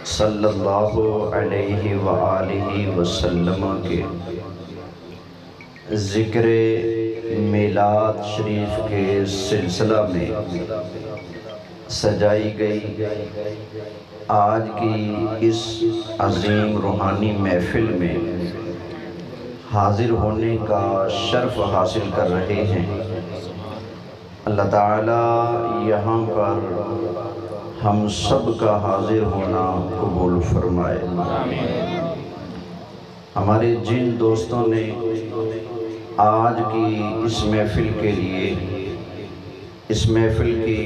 صلی اللہ علیہ وآلہ وسلم کے ذکر میلاد شریف کے سلسلہ میں سجائی گئی آج کی اس عظیم روحانی محفل میں حاضر ہونے کا شرف حاصل کر رہے ہیں۔ اللہ تعالیٰ یہاں پر ہم سب کا حاضر ہونا قبول فرمائے۔ ہمارے جن دوستوں نے آج کی اس محفل کے لیے اس محفل کی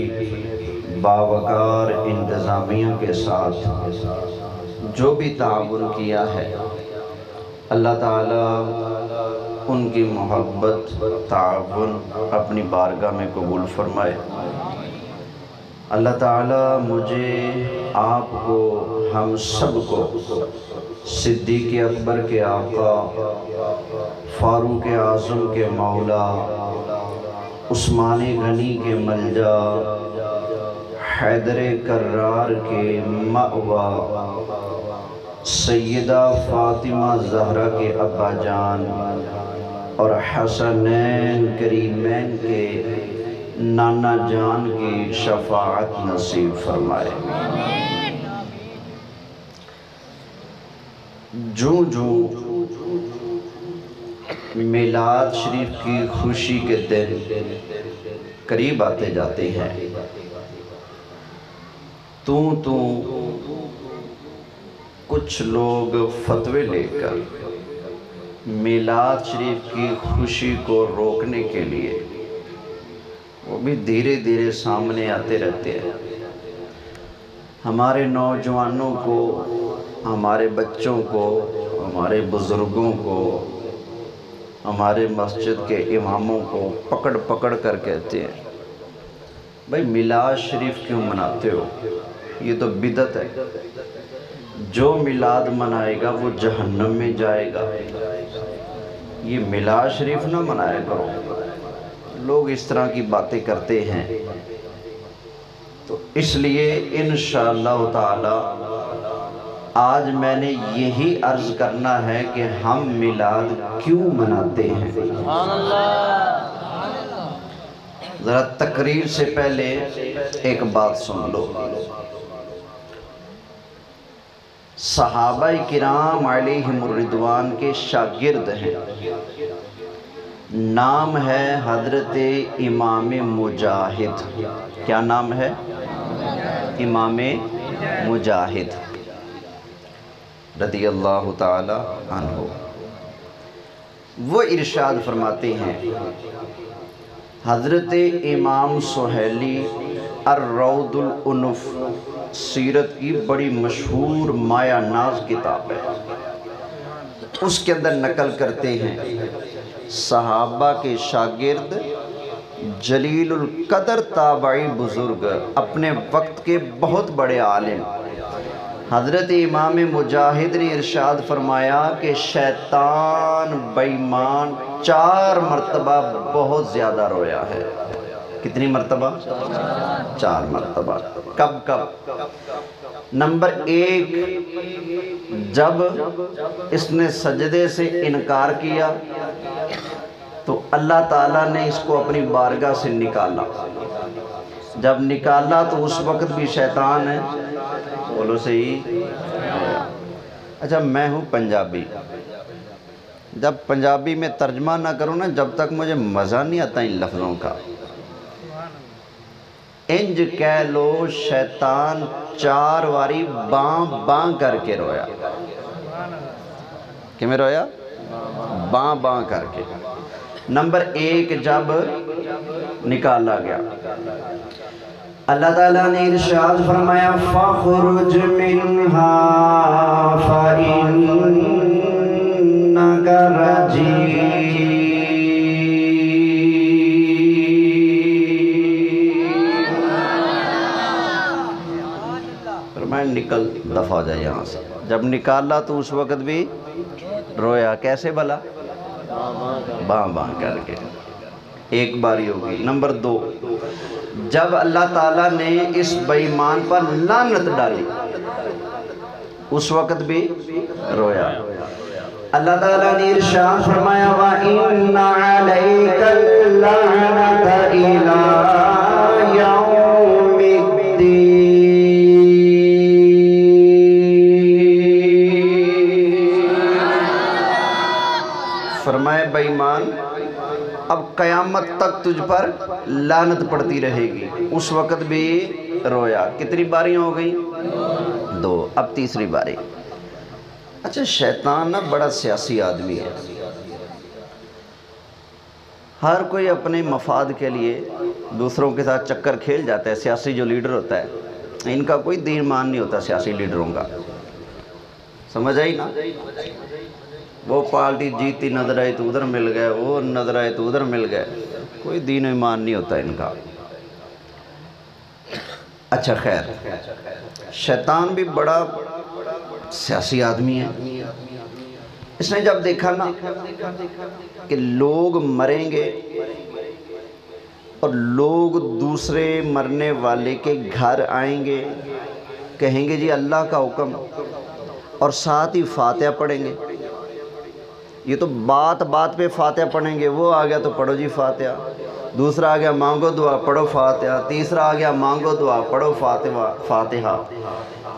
باوقار انتظامیہ کے ساتھ جو بھی تعاون کیا ہے، اللہ تعالیٰ ان کی محبت تعاون اپنی بارگاہ میں قبول فرمائے۔ اللہ تعالیٰ مجھے، آپ کو، ہم سب کو صدیق اکبر کے آقا، فاروق اعظم کے مولا، عثمان غنی کے ملجا، حیدر کرار کے مأویٰ، سیدہ فاطمہ زہرا کے ابا جان اور حسنین کریمین کے نانا جان کی شفاعت نصیب فرمائے۔ جو میلاد شریف کی خوشی کے دن قریب آتے جاتے ہیں، تو کچھ لوگ فتوے لے کر میلاد شریف کی خوشی کو روکنے کے لیے وہ بھی دھیرے دھیرے سامنے آتے رہتے ہیں۔ ہمارے نوجوانوں کو، ہمارے بچوں کو، ہمارے بزرگوں کو، ہمارے مسجد کے اماموں کو پکڑ پکڑ کر کہتے ہیں، بھائی میلاد شریف کیوں مناتے ہو؟ یہ تو بدعت ہے، جو میلاد منائے گا وہ جہنم میں جائے گا، یہ میلاد شریف نہ منایا کرو۔ لوگ اس طرح کی باتیں کرتے ہیں، تو اس لیے انشاءاللہ تعالی آج میں نے یہی عرض کرنا ہے کہ ہم میلاد کیوں مناتے ہیں۔ ذرا تقریر سے پہلے ایک بات سن لو۔ صحابہ کرام علیہم الرضوان کے شاگرد ہیں، نام ہے حضرت امام مجاہد۔ کیا نام ہے؟ امام مجاہد رضی اللہ تعالی عنہ۔ وہ ارشاد فرماتے ہیں، حضرت امام سہیلی الروض العنف سیرت کی بڑی مشہور مایہ ناز کتاب ہے، اس کے اندر نقل کرتے ہیں صحابہ کے شاگرد جلیل القدر تابعی بزرگ، اپنے وقت کے بہت بڑے عالم، حضرت امام مجاہد نے ارشاد فرمایا کہ شیطان بےایمان 4 مرتبہ بہت زیادہ رویا ہے۔ کتنی مرتبہ؟ 4 مرتبہ۔ کب؟ نمبر 1، جب اس نے سجدے سے انکار کیا تو اللہ تعالیٰ نے اس کو اپنی بارگاہ سے نکالا۔ جب نکالا تو اس وقت بھی شیطان ہے، بولو صحیح۔ اچھا، میں ہوں پنجابی، جب پنجابی میں ترجمہ نہ کروں نا، جب تک مجھے مزہ نہیں آتا ان لفظوں کا۔ انج کہہ لو شیطان 4 واری باں باں کر کے رویا۔ کہ میں رویا؟ باں باں کر کے۔ نمبر 1، جب نکالا گیا، اللہ تعالیٰ نے ارشاد فرمایا فَخْرُجْ مِنْهَا فَإِنَّكَ رَجِيمٌ۔ فرمایا نکل، دفع ہو جائے یہاں سے۔ جب نکالا تو اس وقت بھی رویا، کیسے بھلا؟ باں باں کر کے۔ ایک باری ہوگی۔ نمبر 2، جب اللہ تعالیٰ نے اس بے ایمان پر لعنت ڈالی اس وقت بھی رویا۔ اللہ تعالیٰ نے ارشاد فرمایا وَإِنَّ عَلَيْكَ اللَّعْنَةَ إِلَىٰ يَوْمِ الدِّينِ۔ فرمایا بے ایمان اب قیامت تک تجھ پر لعنت پڑتی رہے گی، اس وقت بھی رویا۔ کتنی باریاں ہو گئی؟ 2۔ اب تیسری باری۔ اچھا شیطان نا بڑا سیاسی آدمی ہے، ہر کوئی اپنے مفاد کے لیے دوسروں کے ساتھ چکر کھیل جاتا ہے۔ سیاسی جو لیڈر ہوتا ہے ان کا کوئی دین مان نہیں ہوتا، سیاسی لیڈروں کا، سمجھ آئی نا؟ وہ پارٹی جیتی نظر آئی تو ادھر مل گئے، وہ نظر آئے تو ادھر مل گئے، کوئی دین و ایمان نہیں ہوتا ان کا۔ اچھا خیر، شیطان بھی بڑا سیاسی آدمی ہے۔ اس نے جب دیکھا نا کہ لوگ مریں گے اور لوگ دوسرے مرنے والے کے گھر آئیں گے، کہیں گے جی اللہ کا حکم، اور ساتھ ہی فاتحہ پڑھیں گے، یہ تو بات بات پہ فاتحہ پڑھیں گے، وہ آ گیا تو پڑھو جی فاتحہ، دوسرا آ گیا مانگو دعا پڑھو فاتحہ، تیسرا آ گیا مانگو دعا پڑھو فاتحہ،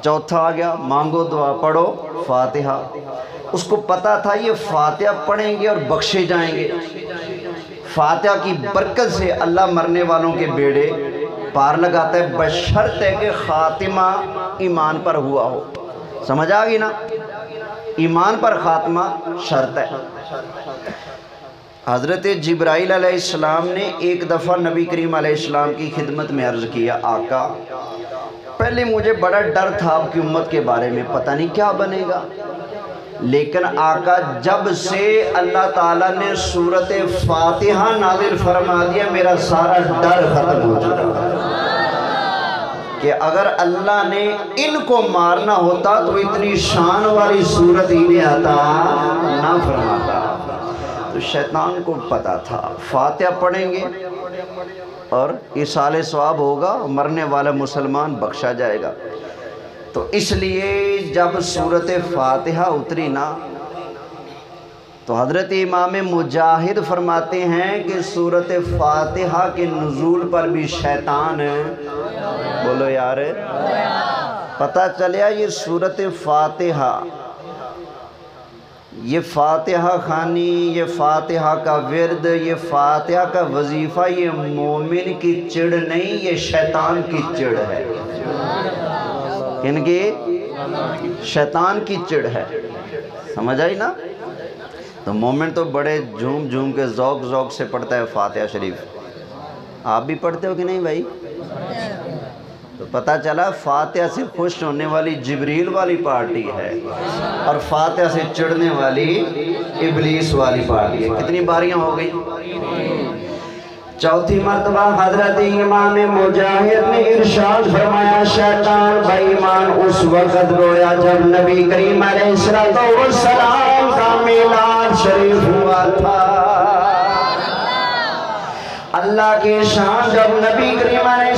چوتھا آ گیا مانگو دعا پڑھو فاتحہ۔ اس کو پتا تھا یہ فاتحہ پڑھیں گے اور بخشے جائیں گے، فاتحہ کی برکت سے اللہ مرنے والوں کے بیڑے پار لگاتا ہے، بشرط ہے کہ خاتمہ ایمان پر ہوا ہو۔ سمجھ آ گئی نا؟ ایمان پر خاتمہ شرط ہے۔ حضرت جبرائیل علیہ السلام نے ایک دفعہ نبی کریم علیہ السلام کی خدمت میں عرض کیا آقا پہلے مجھے بڑا ڈر تھا آپ کی امت کے بارے میں، پتہ نہیں کیا بنے گا، لیکن آقا جب سے اللہ تعالیٰ نے سورۃ فاتحہ نازل فرما دیا میرا سارا ڈر ختم ہو چکا کہ اگر اللہ نے ان کو مارنا ہوتا تو اتنی شان والی صورت انہیں عطا نہ فرماتا۔ تو شیطان کو پتا تھا فاتحہ پڑھیں گے اور ایصال ثواب ہوگا، مرنے والا مسلمان بخشا جائے گا۔ تو اس لیے جب سورۃ فاتحہ اتری نا تو حضرت امام مجاہد فرماتے ہیں کہ سورۃ فاتحہ کے نزول پر بھی شیطان بولو یار پتہ چلیا یہ سورۃ فاتحہ، یہ فاتحہ خوانی، یہ فاتحہ کا ورد، یہ فاتحہ کا وظیفہ، یہ مومن کی چڑ نہیں، یہ شیطان کی چڑ ہے۔ ان کی شیطان کی چڑ ہے، سمجھ آئی نا؟ تو مومن تو بڑے جھوم جھوم کے ذوق سے پڑھتا ہے فاتحہ شریف۔ آپ بھی پڑھتے ہو کہ نہیں بھائی؟ تو پتہ چلا فاتحہ سے خوش ہونے والی جبریل والی پارٹی ہے اور فاتحہ سے چڑھنے والی ابلیس والی پارٹی ہے۔ کتنی باریاں ہو گئی؟ چوتھی مرتبہ حضرت امام مجاہد نے ارشاد فرمایا شیطان بے ایمان اس وقت رویا جب نبی کریم علیہ السلام کا میلاد شریف ہوا تھا۔ اللہ کی شان جب نبی کریم علیہ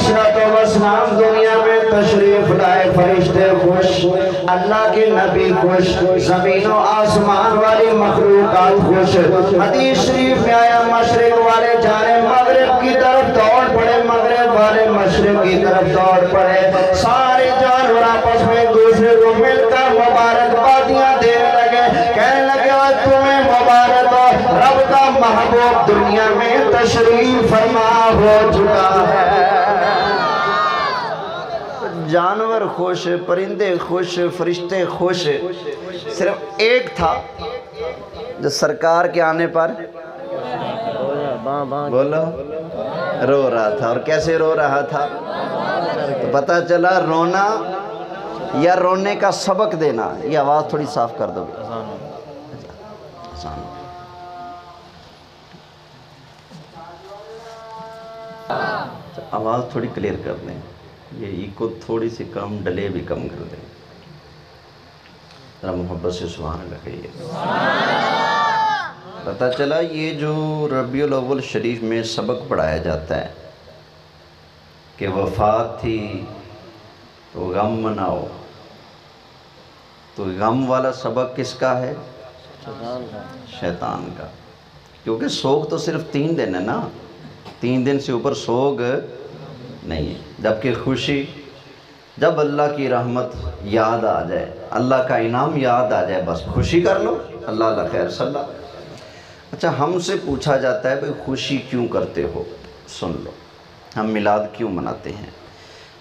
السلام دنیا میں تشریف لائے، فرشتے خوش، اللہ کے نبی خوش، زمین و آسمان والی مخلوقات خوش۔ حدیث شریف میں آیا مشرق والے جانے مغرب کی طرف دوڑ پڑے، مغرب والے مشرق کی طرف دوڑ پڑے، سارے جانور آپس میں ایک دوسرے کو مل کر مبارکبادیاں دینے لگے، کہنے لگے تمہیں مبارک ہو، رب کا محبوب دنیا میں تشریف فرما ہو چکا ہے۔ جانور خوش، پرندے خوش، فرشتے خوش، صرف ایک تھا جو سرکار کے آنے پر بولو رو رہا تھا۔ اور کیسے رو رہا تھا؟ تو پتہ چلا رونا یا رونے کا سبق دینا۔ یہ آواز تھوڑی صاف کر دو، آواز تھوڑی کلیئر کر دیں، یہ ایکو تھوڑی سی کم، ڈلے بھی کم کر دیں، ذرا محبت سے سبحان اللہ کہیے۔ پتہ چلا یہ جو ربیع الاول شریف میں سبق پڑھایا جاتا ہے کہ وفات تھی تو غم مناؤ، تو غم والا سبق کس کا ہے؟ شیطان کا، کیونکہ سوگ تو صرف 3 دن ہے نا، 3 دن سے اوپر سوگ نہیں ہے، جبکہ خوشی جب اللہ کی رحمت یاد آ جائے، اللہ کا انعام یاد آ جائے، بس خوشی کر لو، اللہ اللہ خیر صلی اللہ۔ اچھا، ہم سے پوچھا جاتا ہے بھئی خوشی کیوں کرتے ہو؟ سن لو، ہم میلاد کیوں مناتے ہیں؟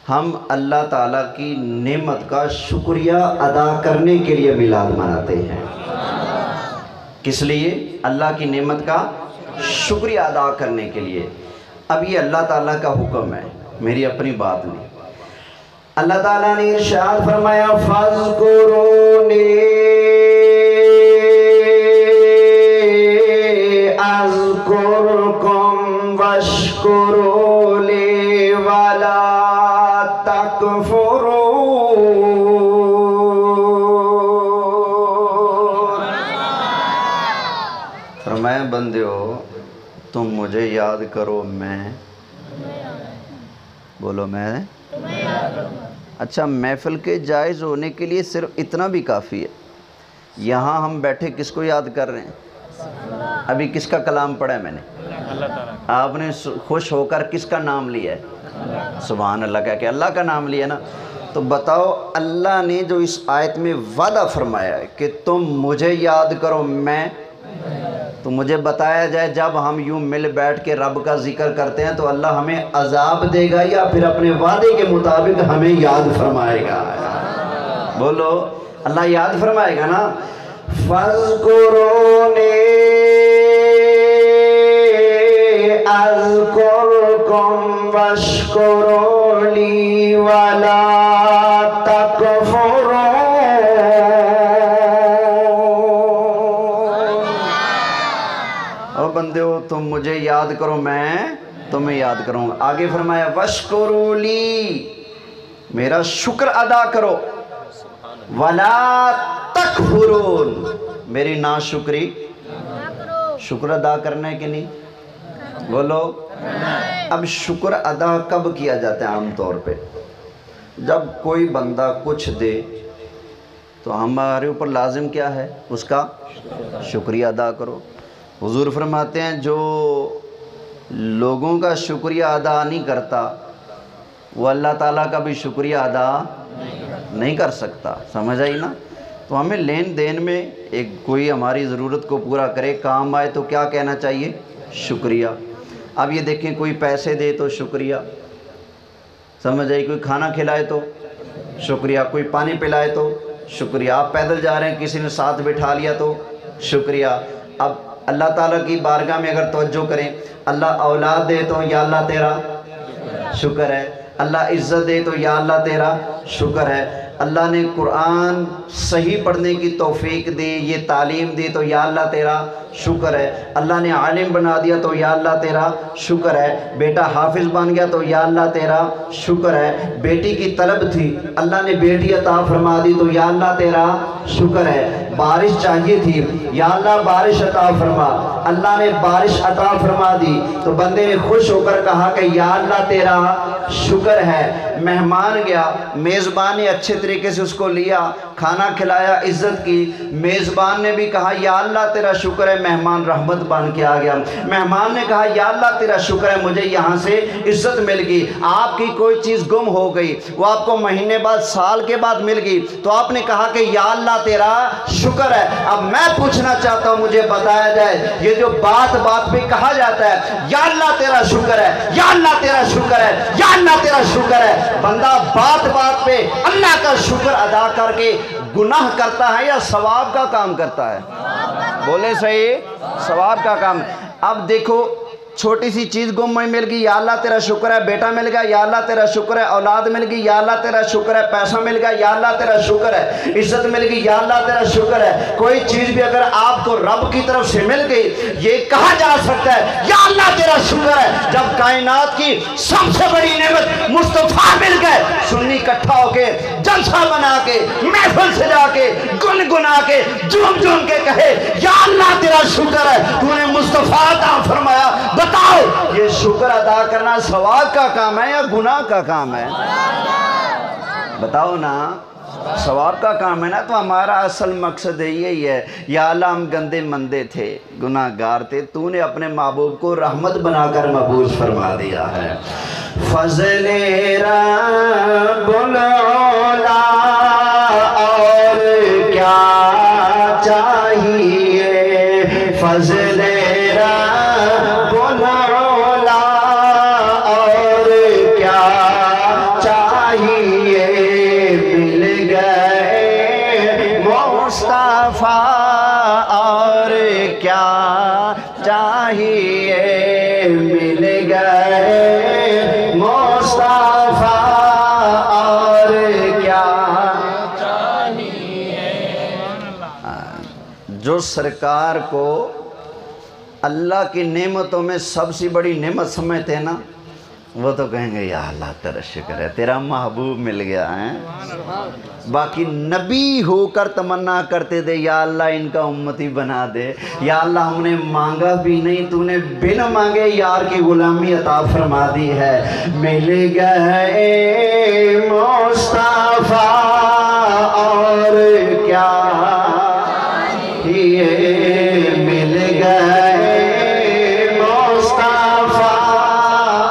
ہم اللہ تعالیٰ کی نعمت کا شکریہ ادا کرنے کے لیے میلاد مناتے ہیں۔ کس لیے؟ اللہ کی نعمت کا شکریہ ادا کرنے کے لیے۔ اب یہ اللہ تعالیٰ کا حکم ہے، میری اپنی بات نہیں۔ اللہ تعالیٰ نے ارشاد فرمایا فَاذْكُرُونِي أَذْكُرْكُمْ وَاشْكُرُوا لِي وَلَا تَكْفُرُونَ۔ فرمایا بندیو تم مجھے یاد کرو، میں بولو میں اچھا، محفل کے جائز ہونے کے لیے صرف اتنا بھی کافی ہے۔ یہاں ہم بیٹھے کس کو یاد کر رہے ہیں؟ ابھی کس کا کلام پڑھا ہے میں نے؟ آپ نے خوش ہو کر کس کا نام لیا ہے؟ سبحان اللہ کہہ کے اللہ کا نام لیا نا۔ تو بتاؤ، اللہ نے جو اس آیت میں وعدہ فرمایا ہے کہ تم مجھے یاد کرو، میں، تو مجھے بتایا جائے جب ہم یوں مل بیٹھ کے رب کا ذکر کرتے ہیں تو اللہ ہمیں عذاب دے گا یا پھر اپنے وعدے کے مطابق ہمیں یاد فرمائے گا؟ بولو، اللہ یاد فرمائے گا نا۔ فَاذْكُرُونِي أَذْكُرْكُمْ وَاشْكُرُوا لِي وَلَا تَكْفُرُونَ۔ بندے ہو تم مجھے یاد کرو، میں تمہیں یاد کروں گا۔ آگے فرمایا وَاشْكُرُوا لِي، میرا شکر ادا کرو، وَلَا تَكْفُرُونَ، میری ناشکری شکر ادا کرنا ہے کہ نہیں؟ بولو۔ اب شکر ادا کب کیا جاتا ہے؟ عام طور پہ جب کوئی بندہ کچھ دے تو ہمارے اوپر لازم کیا ہے؟ اس کا شکریہ ادا کرو۔ حضور فرماتے ہیں جو لوگوں کا شکریہ ادا نہیں کرتا وہ اللہ تعالیٰ کا بھی شکریہ ادا نہیں کر سکتا۔ سمجھ آئی نا؟ تو ہمیں لین دین میں ایک کوئی ہماری ضرورت کو پورا کرے، کام آئے تو کیا کہنا چاہیے؟ شکریہ۔ اب یہ دیکھیں، کوئی پیسے دے تو شکریہ، سمجھ آئی؟ کوئی کھانا کھلائے تو شکریہ، کوئی پانی پلائے تو شکریہ، آپ پیدل جا رہے ہیں کسی نے ساتھ بٹھا لیا تو شکریہ۔ اب اللہ تعالیٰ کی بارگاہ میں اگر توجہ کریں، اللہ اولاد دے تو یا اللہ تیرا شکر ہے، اللہ عزت دے تو یا اللہ تیرا شکر ہے، اللہ نے قرآن صحیح پڑھنے کی توفیق دی، یہ تعلیم دی تو یا اللہ تیرا شکر ہے، اللہ نے عالم بنا دیا تو یا اللہ تیرا شکر ہے، بیٹا حافظ بن گیا تو یا اللہ تیرا شکر ہے، بیٹی کی طلب تھی اللہ نے بیٹی عطا فرما دی تو یا اللہ تیرا شکر ہے، بارش چاہیے تھی یا اللہ بارش عطا فرما، اللہ نے بارش عطا فرما دی تو بندے نے خوش ہو کر کہا کہ یا اللہ تیرا شکر ہے۔ مہمان گیا، میزبان نے اچھے طریقے سے اس کو لیا، کھانا کھلایا، عزت کی، میزبان نے بھی کہا یا اللہ تیرا شکر ہے، مہمان رحمت بن کے آ گیا، مہمان نے کہا یا اللہ تیرا شکر ہے، مجھے یہاں سے عزت مل گئی۔ آپ کی کوئی چیز گم ہو گئی، وہ آپ کو مہینے بعد سال کے بعد مل گئی تو آپ نے کہا کہ یا اللہ تیرا شکر ہے۔ اب میں پوچھنا چاہتا ہوں، مجھے بتایا جائے یہ جو بات بات پہ کہا جاتا ہے یا اللہ تیرا شکر ہے، یا اللہ تیرا شکر ہے، یا اللہ تیرا شکر ہے، بندہ بات بات پہ اللہ کا شکر ادا کر کے گناہ کرتا ہے یا ثواب کا کام کرتا ہے؟ بولے صحیح، ثواب کا کام۔ اب دیکھو، چھوٹی سی چیز گم ہوئی مل گئی، یا اللہ تیرا شکر ہے بیٹا مل گیا، یا اللہ تیرا شکر ہے اولاد مل گئی، یا اللہ تیرا شکر ہے پیسہ مل گیا، یا اللہ تیرا شکر ہے عزت مل گئی، یا اللہ تیرا شکر ہے۔ کوئی چیز بھی اگر آپ کو رب کی طرف سے مل گئی، یہ کہا جا سکتا ہے یا اللہ تیرا شکر ہے۔ جب کائنات کی سب سے بڑی نعمت مصطفیٰ مل گئے، سنی اکٹھا ہو کے جلسہ بنا کے محفل سجا کے گنگنا کے جھوم جھوم کے کہے یا اللہ تیرا شکر ہے، تو نے مصطفیٰ عطا فرمایا۔ بتاؤ یہ شکر ادا کرنا ثواب کا کام ہے یا گناہ کا کام ہے؟ بتاؤ نا، ثواب کا کام ہے نا۔ تو ہمارا اصل مقصد یہی ہے، یا اللہ ہم گندے مندے تھے، گناہ گار تھے، تو نے اپنے محبوب کو رحمت بنا کر مبعوث فرما دیا ہے۔ فضل رب العلا اور کیا چاہیے، فضل رب العلا اور کیا چاہیے، مل گئے مصطفیٰ اور کیا چاہیے، مل گئے مصطفیٰ اور کیا چاہیے۔ جو سرکار کو اللہ کی نعمتوں میں سب سے بڑی نعمت سمجھتے ہیں نا، وہ تو کہیں گے یا اللہ تیرا شکر ہے تیرا محبوب مل گیا ہے۔ باقی نبی ہو کر تمنا کرتے تھے یا اللہ ان کا امتی بنا دے، یا اللہ ہم نے مانگا بھی نہیں، تو نے بن مانگے یار کی غلامی عطا فرما دی ہے۔ مل گئے مصطفیٰ اور کیا یہ، مل گئے مصطفیٰ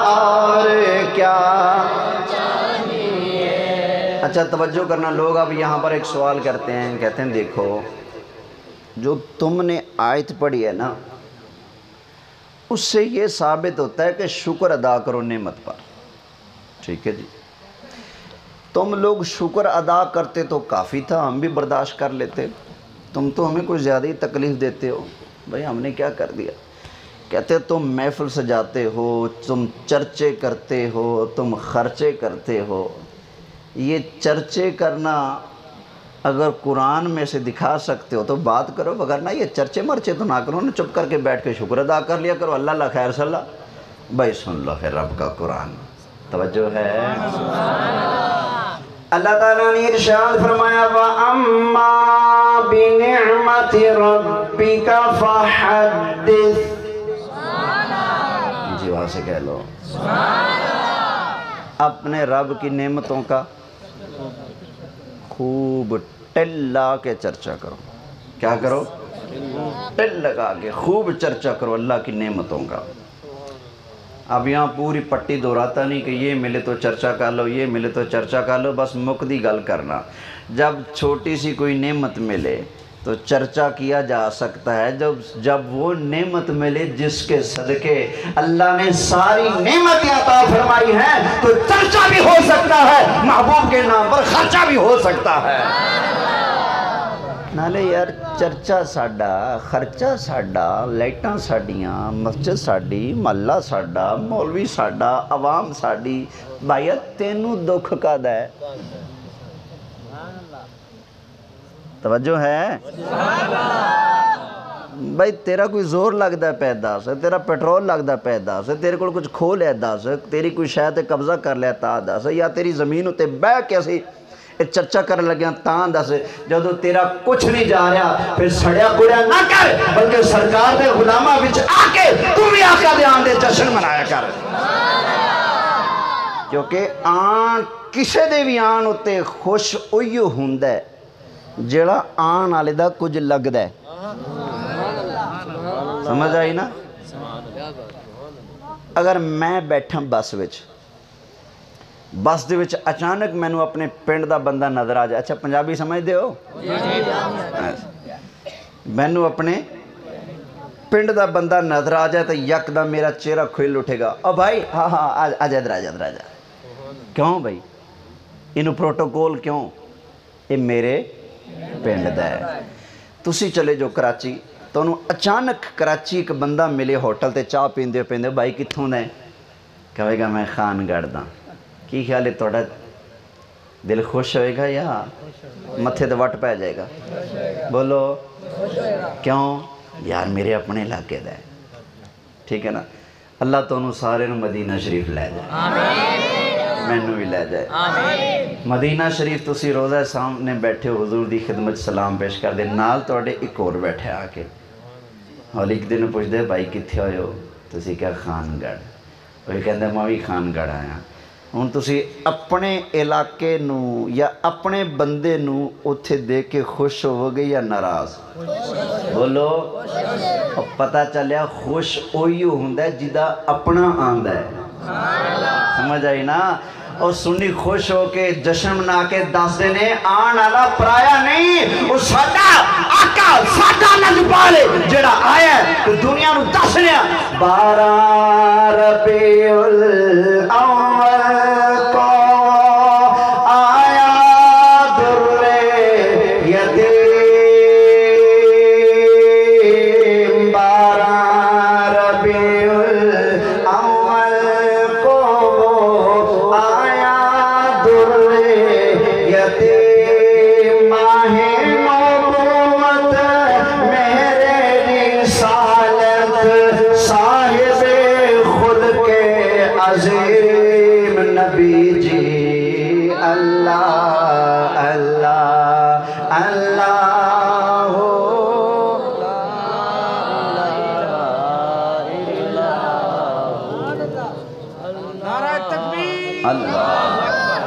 اور کیا۔ اچھا توجہ کرنا لوگ، اب یہاں پر ایک سوال کرتے ہیں، کہتے ہیں دیکھو جو تم نے آیت پڑھی ہے نا، اس سے یہ ثابت ہوتا ہے کہ شکر ادا کرو نعمت پر۔ ٹھیک ہے جی، تم لوگ شکر ادا کرتے تو کافی تھا، ہم بھی برداشت کر لیتے، تم تو ہمیں کوئی زیادہ ہی تکلیف دیتے ہو۔ بھائی ہم نے کیا کر دیا؟ کہتے تم محفل سجاتے ہو، تم چرچے کرتے ہو، تم خرچے کرتے ہو۔ یہ چرچے کرنا اگر قرآن میں سے دکھا سکتے ہو تو بات کرو، وگرنہ یہ چرچے مرچے تو نہ کرو نا، چپ کر کے بیٹھ کے شکر ادا کر لیا کرو۔ اللہ اللہ خیر صلی اللہ۔ بھائی سن لو ہے رب کا قرآن، توجہ ہے۔ اللہ تعالیٰ نے ارشاد فرمایا وَأَمَّا بِنِعْمَةِ رَبِّكَ فَحَدِّثْ۔ جی وہاں سے کہہ لو اپنے رب کی نعمتوں کا خوب ٹل لا کے چرچا کرو۔ کیا کرو؟ ٹل لگا کے خوب چرچا کرو اللہ کی نعمتوں کا۔ اب یہاں پوری پٹی دہراتا نہیں کہ یہ ملے تو چرچا کر لو، یہ ملے تو چرچا کر لو، بس مقدی گل کرنا۔ جب چھوٹی سی کوئی نعمت ملے تو چرچا کیا جا سکتا ہے، جب وہ نعمت ملے جس کے صدقے اللہ نے ساری نعمتیں عطا فرمائی ہیں تو چرچا بھی ہو سکتا ہے، محبوب کے نام پر خرچہ بھی ہو سکتا ہے۔ نالے یار چرچا ساڈا، خرچہ ساڈا، لائٹاں ساڈیاں، مسجد ساڈی، محلہ ساڈا، مولوی ساڈا، عوام ساڈی، بھائی تینوں دکھ کا ہے؟ توجہ ہے بھائی؟ تیرا کوئی زور لگتا ہے پہ دس، تیرا پیٹرول لگتا پہ دس، تیرے کو کچھ کھو لیا دس، تیری کوئی شاید قبضہ کر لیا تا دس، یا تیری زمین ہوتے بہ کے اسی چرچا کر لگیا تاں دس۔ جدو تیرا کچھ نہیں جا رہا پھر سڑیا کڑیا نہ کر، بلکہ سرکار دے غلامہ وچ آ کے تم بھی آقا دے آن دے جشن منایا کر۔ کیونکہ آن کسے دے بھی آن ہوتے خوش اویو ہوندا ہے جڑا آن والے دا کچھ لگدا ہے۔ سمجھ آئی نا؟ اگر میں بیٹھا بس وچ، بس دے وچ اچانک مینوں اپنے پنڈ دا بندہ نظر آ جائے، اچھا پنجابی سمجھ دے ہو؟ مینوں اپنے پنڈ دا بندہ نظر آ جائے تو یکدم میرا چہرہ کھل اٹھے گا، او بھائی ہاں ہاں آجا ادھر آجا ادھر آجا۔ کیوں بھائی؟ انہوں پروٹوکول کیوں؟ یہ میرے پنڈ دا ہے۔ تسی چلے جو کراچی، تو اچانک کراچی ایک بندہ ملے ہوٹل تے چاہ پیندے پیندے، بھائی کتھوں دے؟ کہے گا میں خان گڑھ دا۔ کی خیال ہے تھوڑا دل خوش ہوئے گا یا متھے تے وٹ پہ جائے گا؟ بولو کیوں؟ یار میرے اپنے علاقے دا ہے، ٹھیک ہے نا؟ اللہ تو انہوں سارے مدینہ شریف لے جائے، مینوں بھی لے جائے۔ مدینہ شریف تسی روزہ سامنے بیٹھے ہو، حضور دی خدمت سلام پیش کر دے، نال توڑے ایک اور بیٹھے آ کے، اور ایک دن پوچھ دے بھائی کتھے ہوئے ہو؟ تسی کیا خان گڑھ؟ وہ کہندے میں بھی خان گڑھ آیا۔ ہن تسی اپنے علاقے نو یا اپنے بندے نو اتھے دیکھ کے خوش ہو گئے یا ناراض؟ بولو پتہ چلیا خوش اوہی ہوندا ہے جدا اپنا آندا ہے، سمجھ آئی نا؟ اور سنی خوش ہو کے جشن منا کے دس دینے آن آلا پرایا نہیں، وہ ساڈا آقا ساڈا نجبالے جڑا آیا ہے تو دنیا نو دس رہا 12 ربیع الاول کو آیا در یتیم، 12 ربیع الاول کو ماہ نبوت میرے رسالت صاحب خلق عظیم نبی جی، اللہ اللہ اللہ نعرہ تکبیر، اللہ،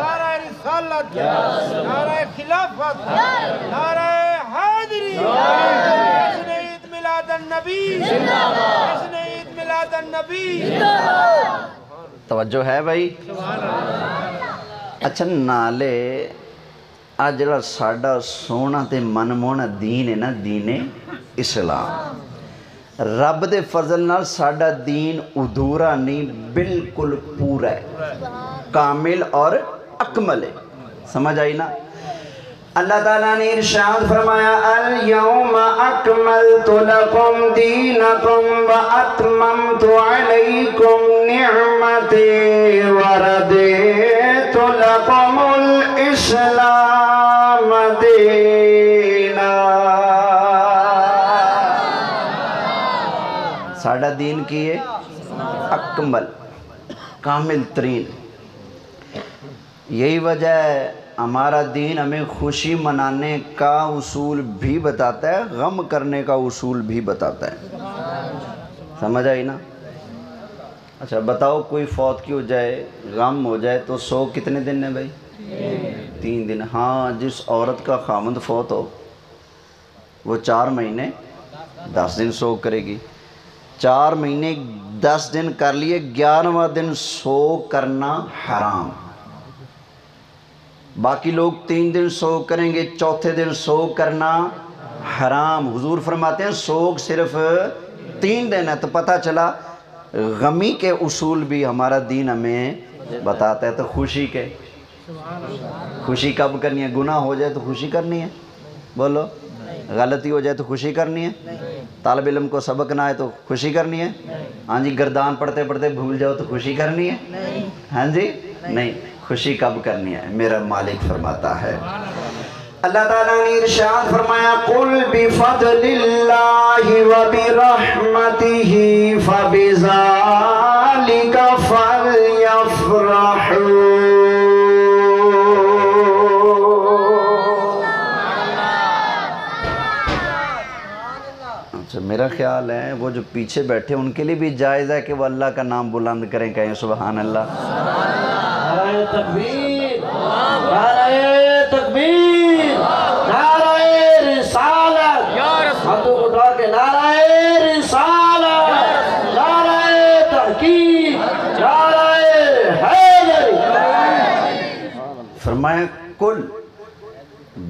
نعرہ رسالت، نعرہ خلافت، نعرہ حیدری، جشن عید میلاد النبی، جشن عید میلاد النبی۔ توجہ ہے بھائی؟ اچھا نالے آج جڑا ساڈا سونا تے من مونا دین ہے نا، دین اسلام، رب دے فضل نال ساڈا دین ادھورا نہیں، بالکل پورا ہے، کامل اور اکمل ہے، سمجھ آئی نا؟ اللہ تعالیٰ نے ارشاد فرمایا اليوم اکملت لکم دینکم واتممت علیکم نعمتی وردیت لکم الاسلام دینا۔ ساڑھا دین کی ہے اکمل، کامل ترین، یہی وجہ ہے ہمارا دین ہمیں خوشی منانے کا اصول بھی بتاتا ہے، غم کرنے کا اصول بھی بتاتا ہے، سمجھ آئی نا؟ اچھا بتاؤ کوئی فوت کی ہو جائے، غم ہو جائے تو سو کتنے دن ہیں بھائی؟ 3 دن۔ ہاں جس عورت کا خامند فوت ہو وہ 4 مہینے 10 دن سوگ کرے گی، 4 مہینے 10 دن کر لیے، 11واں دن سوگ کرنا حرام۔ باقی لوگ 3 دن سوگ کریں گے، چوتھے دن سوگ کرنا حرام۔ حضور فرماتے ہیں سوگ صرف 3 دن ہے، تو پتہ چلا غمی کے اصول بھی ہمارا دین ہمیں بتاتا ہے۔ تو خوشی کے، خوشی کب کرنی ہے؟ گناہ ہو جائے تو خوشی کرنی ہے؟ بولو غلطی ہو جائے تو خوشی کرنی ہے؟ طالب علم کو سبق نہ آئے تو خوشی کرنی ہے؟ ہاں جی گردان پڑھتے پڑھتے بھول جاؤ تو خوشی کرنی ہے؟ ہاں جی نہیں، خوشی کب کرنی ہے؟ میرا مالک فرماتا ہے، اللہ تعالیٰ نے ارشاد فرمایا قُلْ بِفَضْلِ اللَّهِ وَبِرَحْمَتِهِ فَبِذَلِكَ فَلْيَفْرَحُوا۔ اچھا میرا خیال ہے وہ جو پیچھے بیٹھے ان کے لیے بھی جائز ہے کہ وہ اللہ کا نام بلند کریں، کہیں سبحان اللہ۔ نعرہ تکبیر، نعرہ تکبیر، نعرہ رسالت، ہاتھوں کو اٹھا کے نعرہ رسالت، نعرہ تحقیق، نعرہ حیدری۔ فرمایا کل،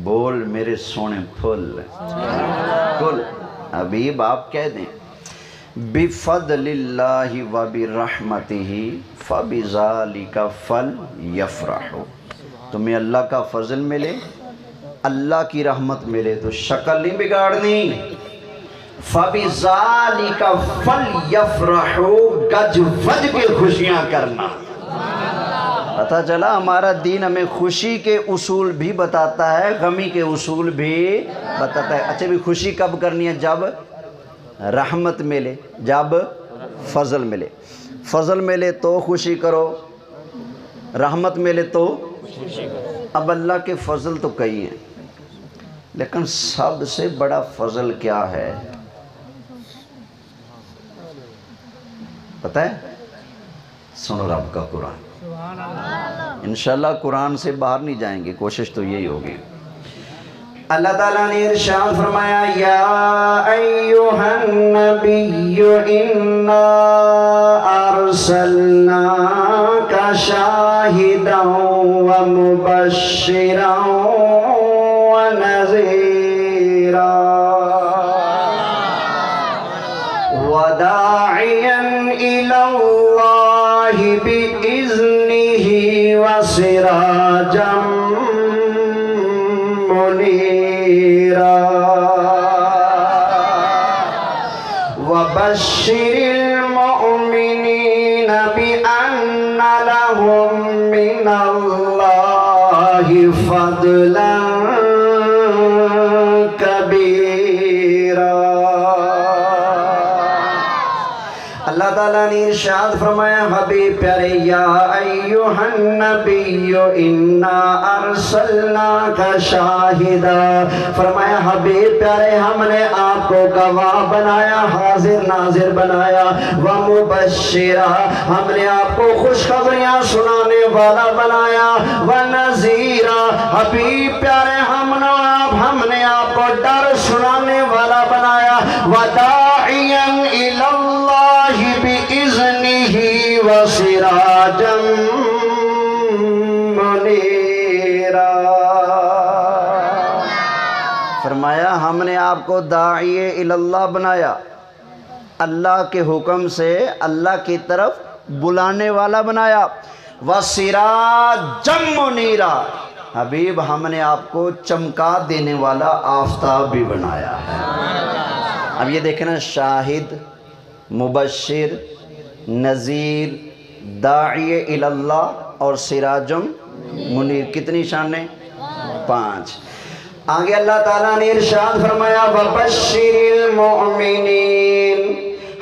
بول میرے سونے پھول، کل حبیب آپ کہہ دیں بِفَضْلِ اللَّهِ وَبِرَحْمَتِهِ فَبِذَلِكَ فَلْيَفْرَحُوا۔ تمہیں اللہ کا فضل ملے، اللہ کی رحمت ملے تو شکل نہیں بگاڑنی، فَبِذَالِكَ فَلْيَفْرَحُوا گج وج کے خوشیاں کرنا۔ پتہ چلا ہمارا دین ہمیں خوشی کے اصول بھی بتاتا ہے، غمی کے اصول بھی بتاتا ہے۔ اچھا بھی خوشی کب کرنی ہے؟ جب رحمت ملے، جب فضل ملے۔ فضل ملے تو خوشی کرو، رحمت ملے تو اب اللہ کے فضل تو کئی ہیں، لیکن سب سے بڑا فضل کیا ہے پتہ ہے؟ سنو رب کا قرآن۔ انشاءاللہ قرآن سے باہر نہیں جائیں گے، کوشش تو یہی ہوگی۔ اللہ تعالیٰ نے ارشاد فرمایا یا ایہا النبی انا ارسلناک شاہدا ومبشرا ونذیرا وداعیا الی اللہ بإذنہ وسراجا منیرا وبشر المؤمنین بأن لهم من اللہ فضلا کبیرا۔ اللہ تعالیٰ نے ارشاد فرمایا حبیب پیارے یا ایہا النبی انا ارسلناک شاہدا، فرمایا حبیب پیارے ہم نے آپ کو گواہ بنایا، حاضر ناظر بنایا، ومبشرا ہم نے آپ کو خوشخبریاں سنانے والا بنایا، ونذیرا حبیب پیارے ہم نے آپ کو ڈر سنانے والا بنایا، وداعیا الی اللہ بِإِذْنِهِ وَسِرَاجًا مُنِيرًا۔ فرمایا ہم نے آپ کو داعی اللہ بنایا، اللہ کے حکم سے اللہ کی طرف بلانے والا بنایا، وَسِرَاجًا مُنِيرًا حبیب ہم نے آپ کو چمکا دینے والا آفتاب بھی بنایا ہے۔ اب یہ دیکھنا شاہد، مبشر، نذیر، داعی اللہ اور سراجم منیر، کتنی شانیں؟ 5۔ آگے اللہ تعالیٰ نے ارشاد فرمایا وَبَشِّرِ الْمُؤْمِنِينَ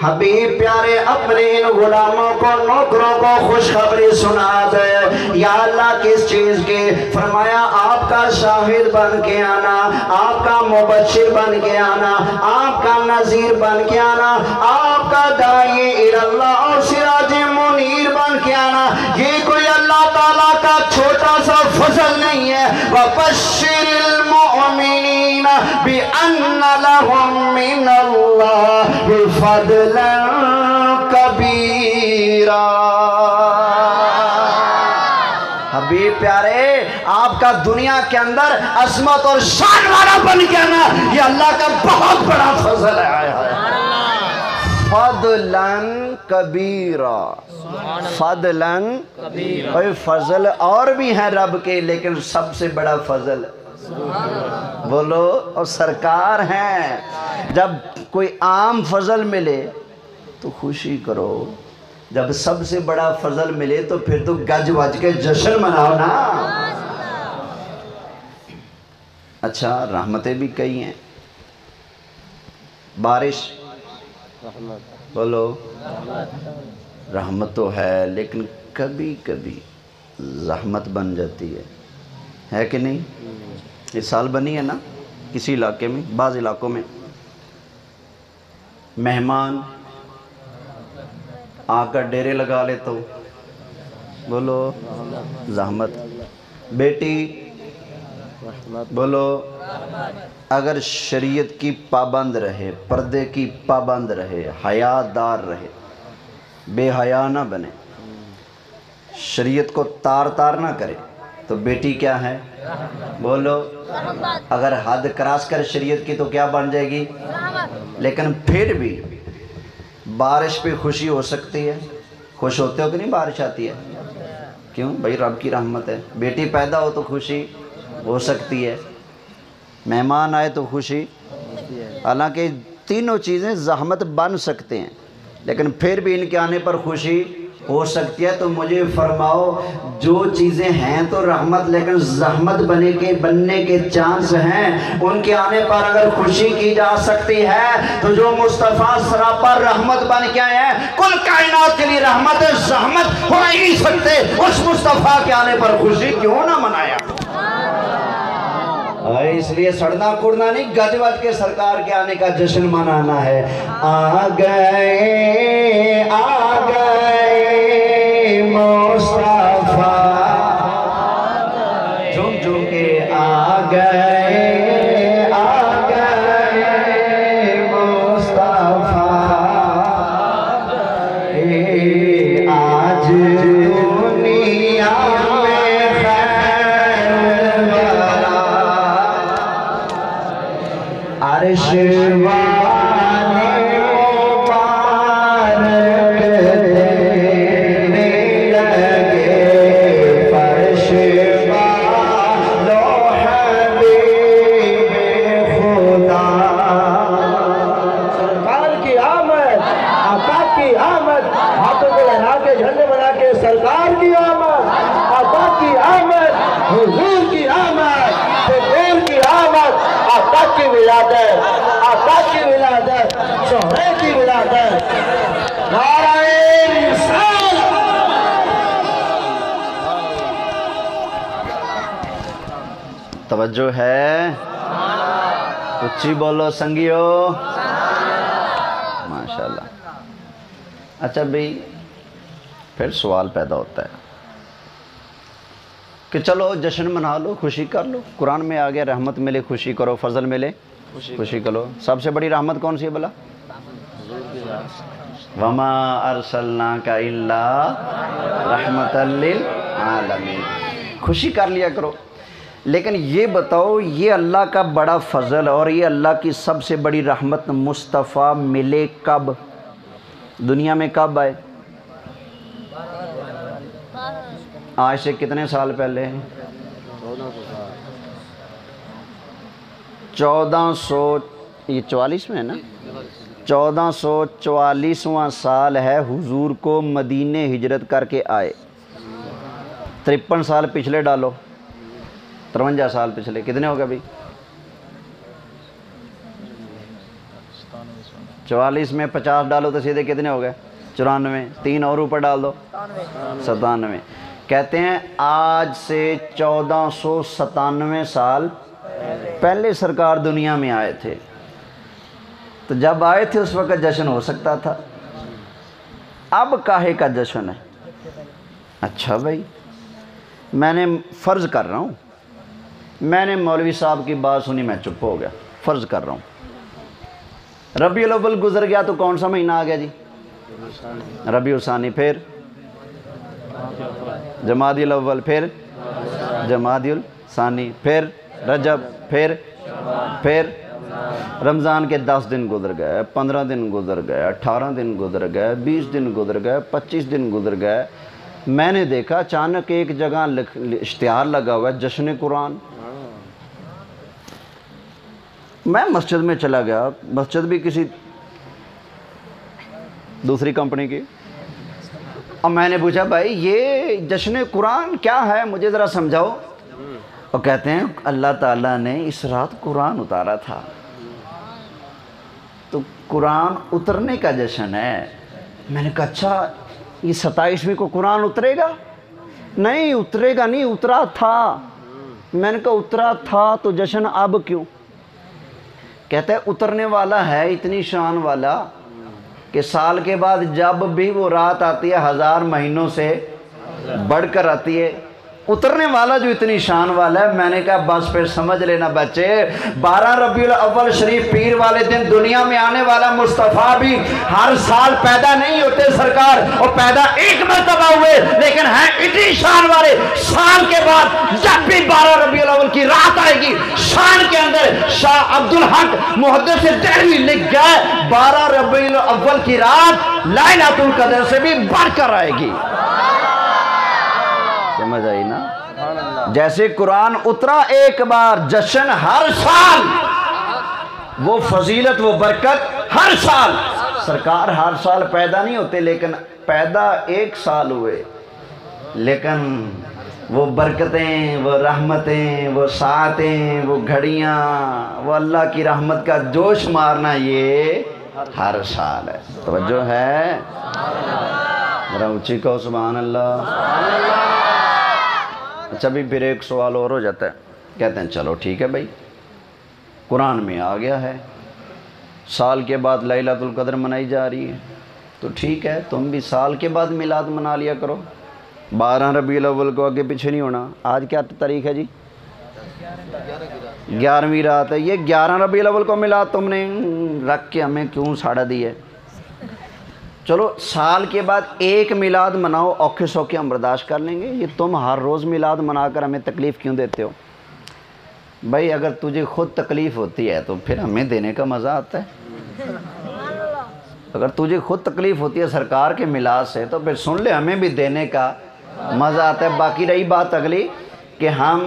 حبیب پیارے اپنے ان غلاموں کو نوکروں کو خوشخبری سنا دے۔ یا اللہ کس چیز کی؟ فرمایا آپ کا شاہد بن کے آنا، آپ کا مبشر بن کے آنا، آپ کا نذیر بن کے آنا، آپ کا داعی اللہ اور سراج منیر بن کے آنا، یہ کوئی اللہ تعالیٰ کا چھوٹا سا فضل نہیں ہے۔ وَبَشِّرِ الْمُؤْمِنِينَ بِأَنَّ لَهُم مِّنَ اللَّهِ فَضْلًا کبیرا۔ حبیب پیارے آپ کا دنیا کے اندر عظمت اور شان والا بن کے آنا یہ اللہ کا بہت بڑا فضل ہے۔ فضلاً کبیرا، فضلاً کبیرا، فضل اور بھی ہیں رب کے، لیکن سب سے بڑا فضل بولو اور سرکار ہیں۔ جب کوئی عام فضل ملے تو خوشی کرو، جب سب سے بڑا فضل ملے تو پھر تو گج وج کے جشن مناؤ نا۔ اچھا رحمتیں بھی کئی ہیں، بارش بولو رحمت تو ہے، لیکن کبھی کبھی زحمت بن جاتی ہے کہ نہیں؟ اس سال بنی ہے نا کسی علاقے میں، بعض علاقوں میں مہمان آ کر ڈیرے لگا لے تو بولو زحمت، بیٹی بولو اگر شریعت کی پابند رہے، پردے کی پابند رہے، حیا دار رہے، بے حیا نہ بنے، شریعت کو تار تار نہ کرے تو بیٹی کیا ہے؟ بولو اگر حد کراس کر شریعت کی تو کیا بن جائے گی؟ لیکن پھر بھی بارش پہ خوشی ہو سکتی ہے۔ خوش ہوتے ہو کہ نہیں بارش آتی ہے؟ کیوں بھائی؟ رب کی رحمت ہے۔ بیٹی پیدا ہو تو خوشی ہو سکتی ہے، مہمان آئے تو خوشی، حالانکہ تینوں چیزیں زحمت بن سکتے ہیں، لیکن پھر بھی ان کے آنے پر خوشی ہو سکتی ہے۔ تو مجھے فرماؤ جو چیزیں ہیں تو رحمت، لیکن زحمت بننے کے چانس ہیں، ان کے آنے پر اگر خوشی کی جا سکتی ہے تو جو مصطفیٰ سراپا رحمت بن کے آئے ہیں، کل کائنات کے لیے رحمت ہے، زحمت ہو ہی نہیں سکتے، اس مصطفیٰ کے آنے پر خوشی کیوں نہ منایا؟ اس لیے سڑنا کڑنا نہیں، گج وج کے سرکار کے آنے کا جشن منانا ہے۔ آ گئے مصطفیٰ، جھوم جھوم کے آ گئے مصطفیٰ، آج دنیا میں خیر ورا، عرش توجہ ہے؟ اچھی بولو سنگیو، ماشاءاللہ۔ اچھا بھئی، پھر سوال پیدا ہوتا ہے کہ چلو جشن منا لو، خوشی کر لو، قرآن میں آ گیا رحمت ملے خوشی کرو، فضل ملے خوشی کرو، سب سے بڑی رحمت کون سی ہے بھلا؟ وَمَا أَرْسَلْنَاكَ إِلَّا رَحْمَةً لِلْعَالَمِينَ، خوشی کر لیا کرو۔ لیکن یہ بتاؤ، یہ اللہ کا بڑا فضل اور یہ اللہ کی سب سے بڑی رحمت مصطفیٰ ملے کب؟ دنیا میں کب آئے؟ آج سے کتنے سال پہلے؟ 1444 میں ہے نا، 1444واں سال ہے حضور کو مدینے ہجرت کر کے آئے۔ 53 سال پچھلے ڈالو، 53 سال پچھلے کتنے ہو گئے بھائی؟ 44 میں 50 ڈالو تو سیدھے کتنے ہو گئے؟ 94، 3 اور اوپر ڈال دو، 97۔ کہتے ہیں آج سے 1497 سال پہلے سرکار دنیا میں آئے تھے، تو جب آئے تھے اس وقت جشن ہو سکتا تھا، اب کاہے کا جشن ہے؟ اچھا بھائی، میں نے فرض کر رہا ہوں، میں نے مولوی صاحب کی بات سنی، میں چپ ہو گیا، فرض کر رہا ہوں ربیع الاول گزر گیا تو کون سا مہینہ آ گیا جی؟ ربیع الثانی، پھر جمادی الاول، پھر جمادی الثانی، پھر رجب، پھر رمضان کے 10 دن گزر گئے، 15 دن گزر گئے، 18 دن گزر گئے، 20 دن گزر گئے، 25 دن گزر گئے۔ میں نے دیکھا اچانک ایک جگہ اشتہار لگا ہوا ہے جشن قرآن۔ میں مسجد میں چلا گیا، مسجد بھی کسی دوسری کمپنی کی، اور میں نے پوچھا بھائی یہ جشن قرآن کیا ہے، مجھے ذرا سمجھاؤ۔ اور کہتے ہیں اللہ تعالیٰ نے اس رات قرآن اتارا تھا، تو قرآن اترنے کا جشن ہے۔ میں نے کہا اچھا یہ 27ویں کو قرآن اترے گا؟ نہیں اترے گا، نہیں اترا تھا۔ میں نے کہا اترا تھا تو جشن اب کیوں؟ کہتا ہے اترنے والا ہے اتنی شان والا کہ سال کے بعد جب بھی وہ رات آتی ہے 1000 مہینوں سے بڑھ کر آتی ہے، اترنے والا جو اتنی شان والا ہے۔ میں نے کہا بس پھر سمجھ لینا بچے، 12 ربیع الاول شریف پیر والے دن دنیا میں آنے والا مصطفیٰ بھی ہر سال پیدا نہیں ہوتے سرکار، اور پیدا ایک مرتبہ ہوئے، لیکن ہیں اتنی شان والے، سال کے بعد جب بھی 12 ربیع الاول کی رات آئے گی، شان کے اندر شاہ عبدالحق محدث دہلوی لکھ گئے 12 ربیع الاول کی رات لیلۃ القدر سے بھی بڑھ کر آئے گی۔ سمجھ آئی نا؟ جیسے قرآن اترا ایک بار، جشن ہر سال، وہ فضیلت وہ برکت ہر سال سرکار ہر سال پیدا نہیں ہوتے، لیکن پیدا ایک سال ہوئے، لیکن وہ برکتیں، وہ رحمتیں، وہ ساعتیں، وہ گھڑیاں، وہ اللہ کی رحمت کا جوش مارنا، یہ ہر سال ہے۔ توجہ ہے؟ ذرا اونچی کہو سبحان اللہ۔ اچھا بھی پھر ایک سوال اور ہو جاتا ہے، کہتے ہیں چلو ٹھیک ہے بھائی، قرآن میں آ گیا ہے سال کے بعد لیلۃ القدر منائی جا رہی ہے، تو ٹھیک ہے تم بھی سال کے بعد میلاد منا لیا کرو، 12 ربیع الاول کو آگے پیچھے نہیں ہونا۔ آج کیا تاریخ ہے جی؟ 11ویں رات ہے، یہ 11 ربیع الاول کو میلاد تم نے رکھ کے ہمیں کیوں ساڑا دی ہے؟ چلو سال کے بعد ایک میلاد مناؤ، اوکھے سوکھے ہم برداشت کر لیں گے، یہ تم ہر روز میلاد منا کر ہمیں تکلیف کیوں دیتے ہو؟ بھائی اگر تجھے خود تکلیف ہوتی ہے تو پھر ہمیں دینے کا مزہ آتا ہے۔ اگر تجھے خود تکلیف ہوتی ہے سرکار کے میلاد سے تو پھر سن لے ہمیں بھی دینے کا مزہ آتا ہے۔ باقی رہی بات اگلی کہ ہم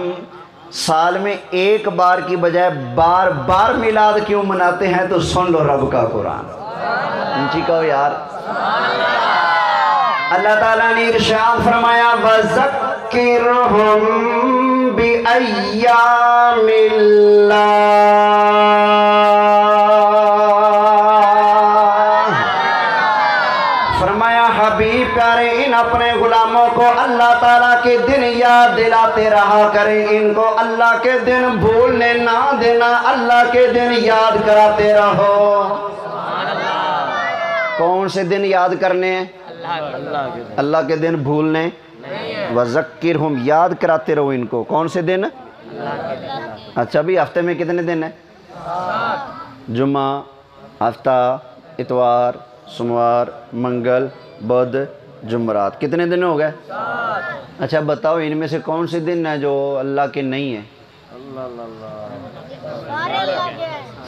سال میں ایک بار کی بجائے بار بار میلاد کیوں مناتے ہیں، تو سن لو رب کا قرآن۔ اونچی کہو یار۔ اللہ تعالیٰ نے ارشاد فرمایا وَذَكِّرْهُمْ بِأَيَّامِ اللَّهِ، فرمایا حبیب پیارے ان اپنے غلاموں کو اللہ تعالیٰ کے دن یاد دلاتے رہا کریں، ان کو اللہ کے دن بھولنے نہ دینا، اللہ کے دن یاد کراتے رہو۔ کون سے دن یاد کرنے ہیں؟ اللہ کے دن بھولنے۔ وَذَكِّرْهُمْ یاد کراتے رہو ان کو۔ کون سے دن؟ اچھا بھی ہفتے میں کتنے دن ہیں؟ جمعہ، ہفتہ، اتوار، سوموار، منگل، بدھ، جمعرات، کتنے دن ہو گئے؟ اچھا بتاؤ ان میں سے کون سے دن ہیں جو اللہ کے نہیں ہیں؟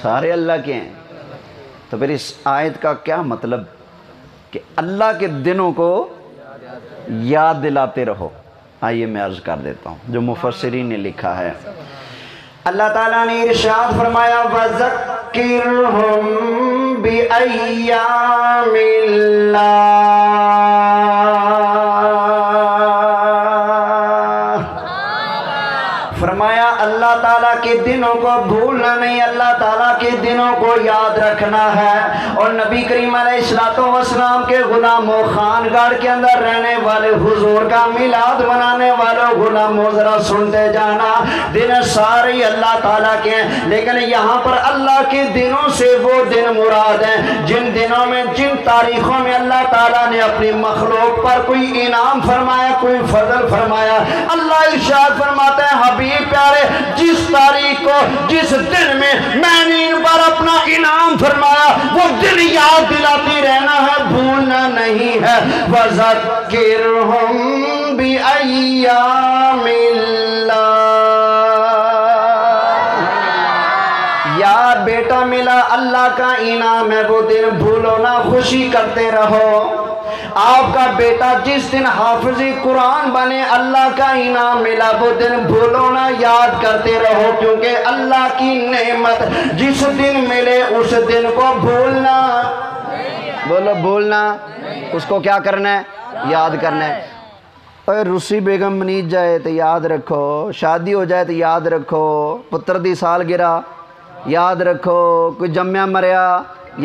سارے اللہ کے ہیں۔ تو پھر اس آیت کا کیا مطلب کہ اللہ کے دنوں کو یاد دلاتے رہو؟ آئیے میں عرض کر دیتا ہوں جو مفسرین نے لکھا ہے۔ اللہ تعالیٰ نے ارشاد فرمایا وَذَكِّرْهُمْ بِأَيَّامِ اللَّهِ، فرمایا اللہ تعالیٰ کے دنوں کو بھولنا نہیں، اللہ تعالیٰ کے دنوں کو یاد رکھنا ہے۔ اور نبی کریم علیہ السلام کے غلاموں، خانگاہ کے اندر رہنے والے، حضور کا میلاد منانے والوں غلاموں، ذرا سنتے جانا، دن سارے اللہ تعالیٰ کے ہیں، لیکن یہاں پر اللہ کے دنوں سے وہ دن مراد ہیں جن دنوں میں، جن تاریخوں میں اللہ تعالیٰ نے اپنی مخلوق پر کوئی انعام فرمایا، کوئی فضل فرمایا۔ اللہ ارشاد فرماتا ہے حبیب پیارے جس تاریخ کو، جس دن میں میں نے ان پر اپنا انعام فرمایا، وہ دن یاد دلاتی رہنا ہے، بھولنا نہیں ہے۔ وَذَكِّرْهُمْ بِأَيَّامِ اللَّهِ، یار بیٹا ملا اللہ کا انعام ہے، وہ دن بھولو نہ، خوشی کرتے رہو۔ آپ کا بیٹا جس دن حافظ قرآن بنے، اللہ کا انعام ملا، وہ دن بھولو نہ، یاد کرتے رہو، کیونکہ اللہ کی نعمت جس دن ملے اس دن کو بھولنا، بولو بھولنا، اس کو کیا کرنا ہے؟ یاد کرنا ہے۔ اے روسی بیگم منیت جائے تو یاد رکھو، شادی ہو جائے تو یاد رکھو، پتر دی سالگرہ یاد رکھو، کوئی جمعہ مریا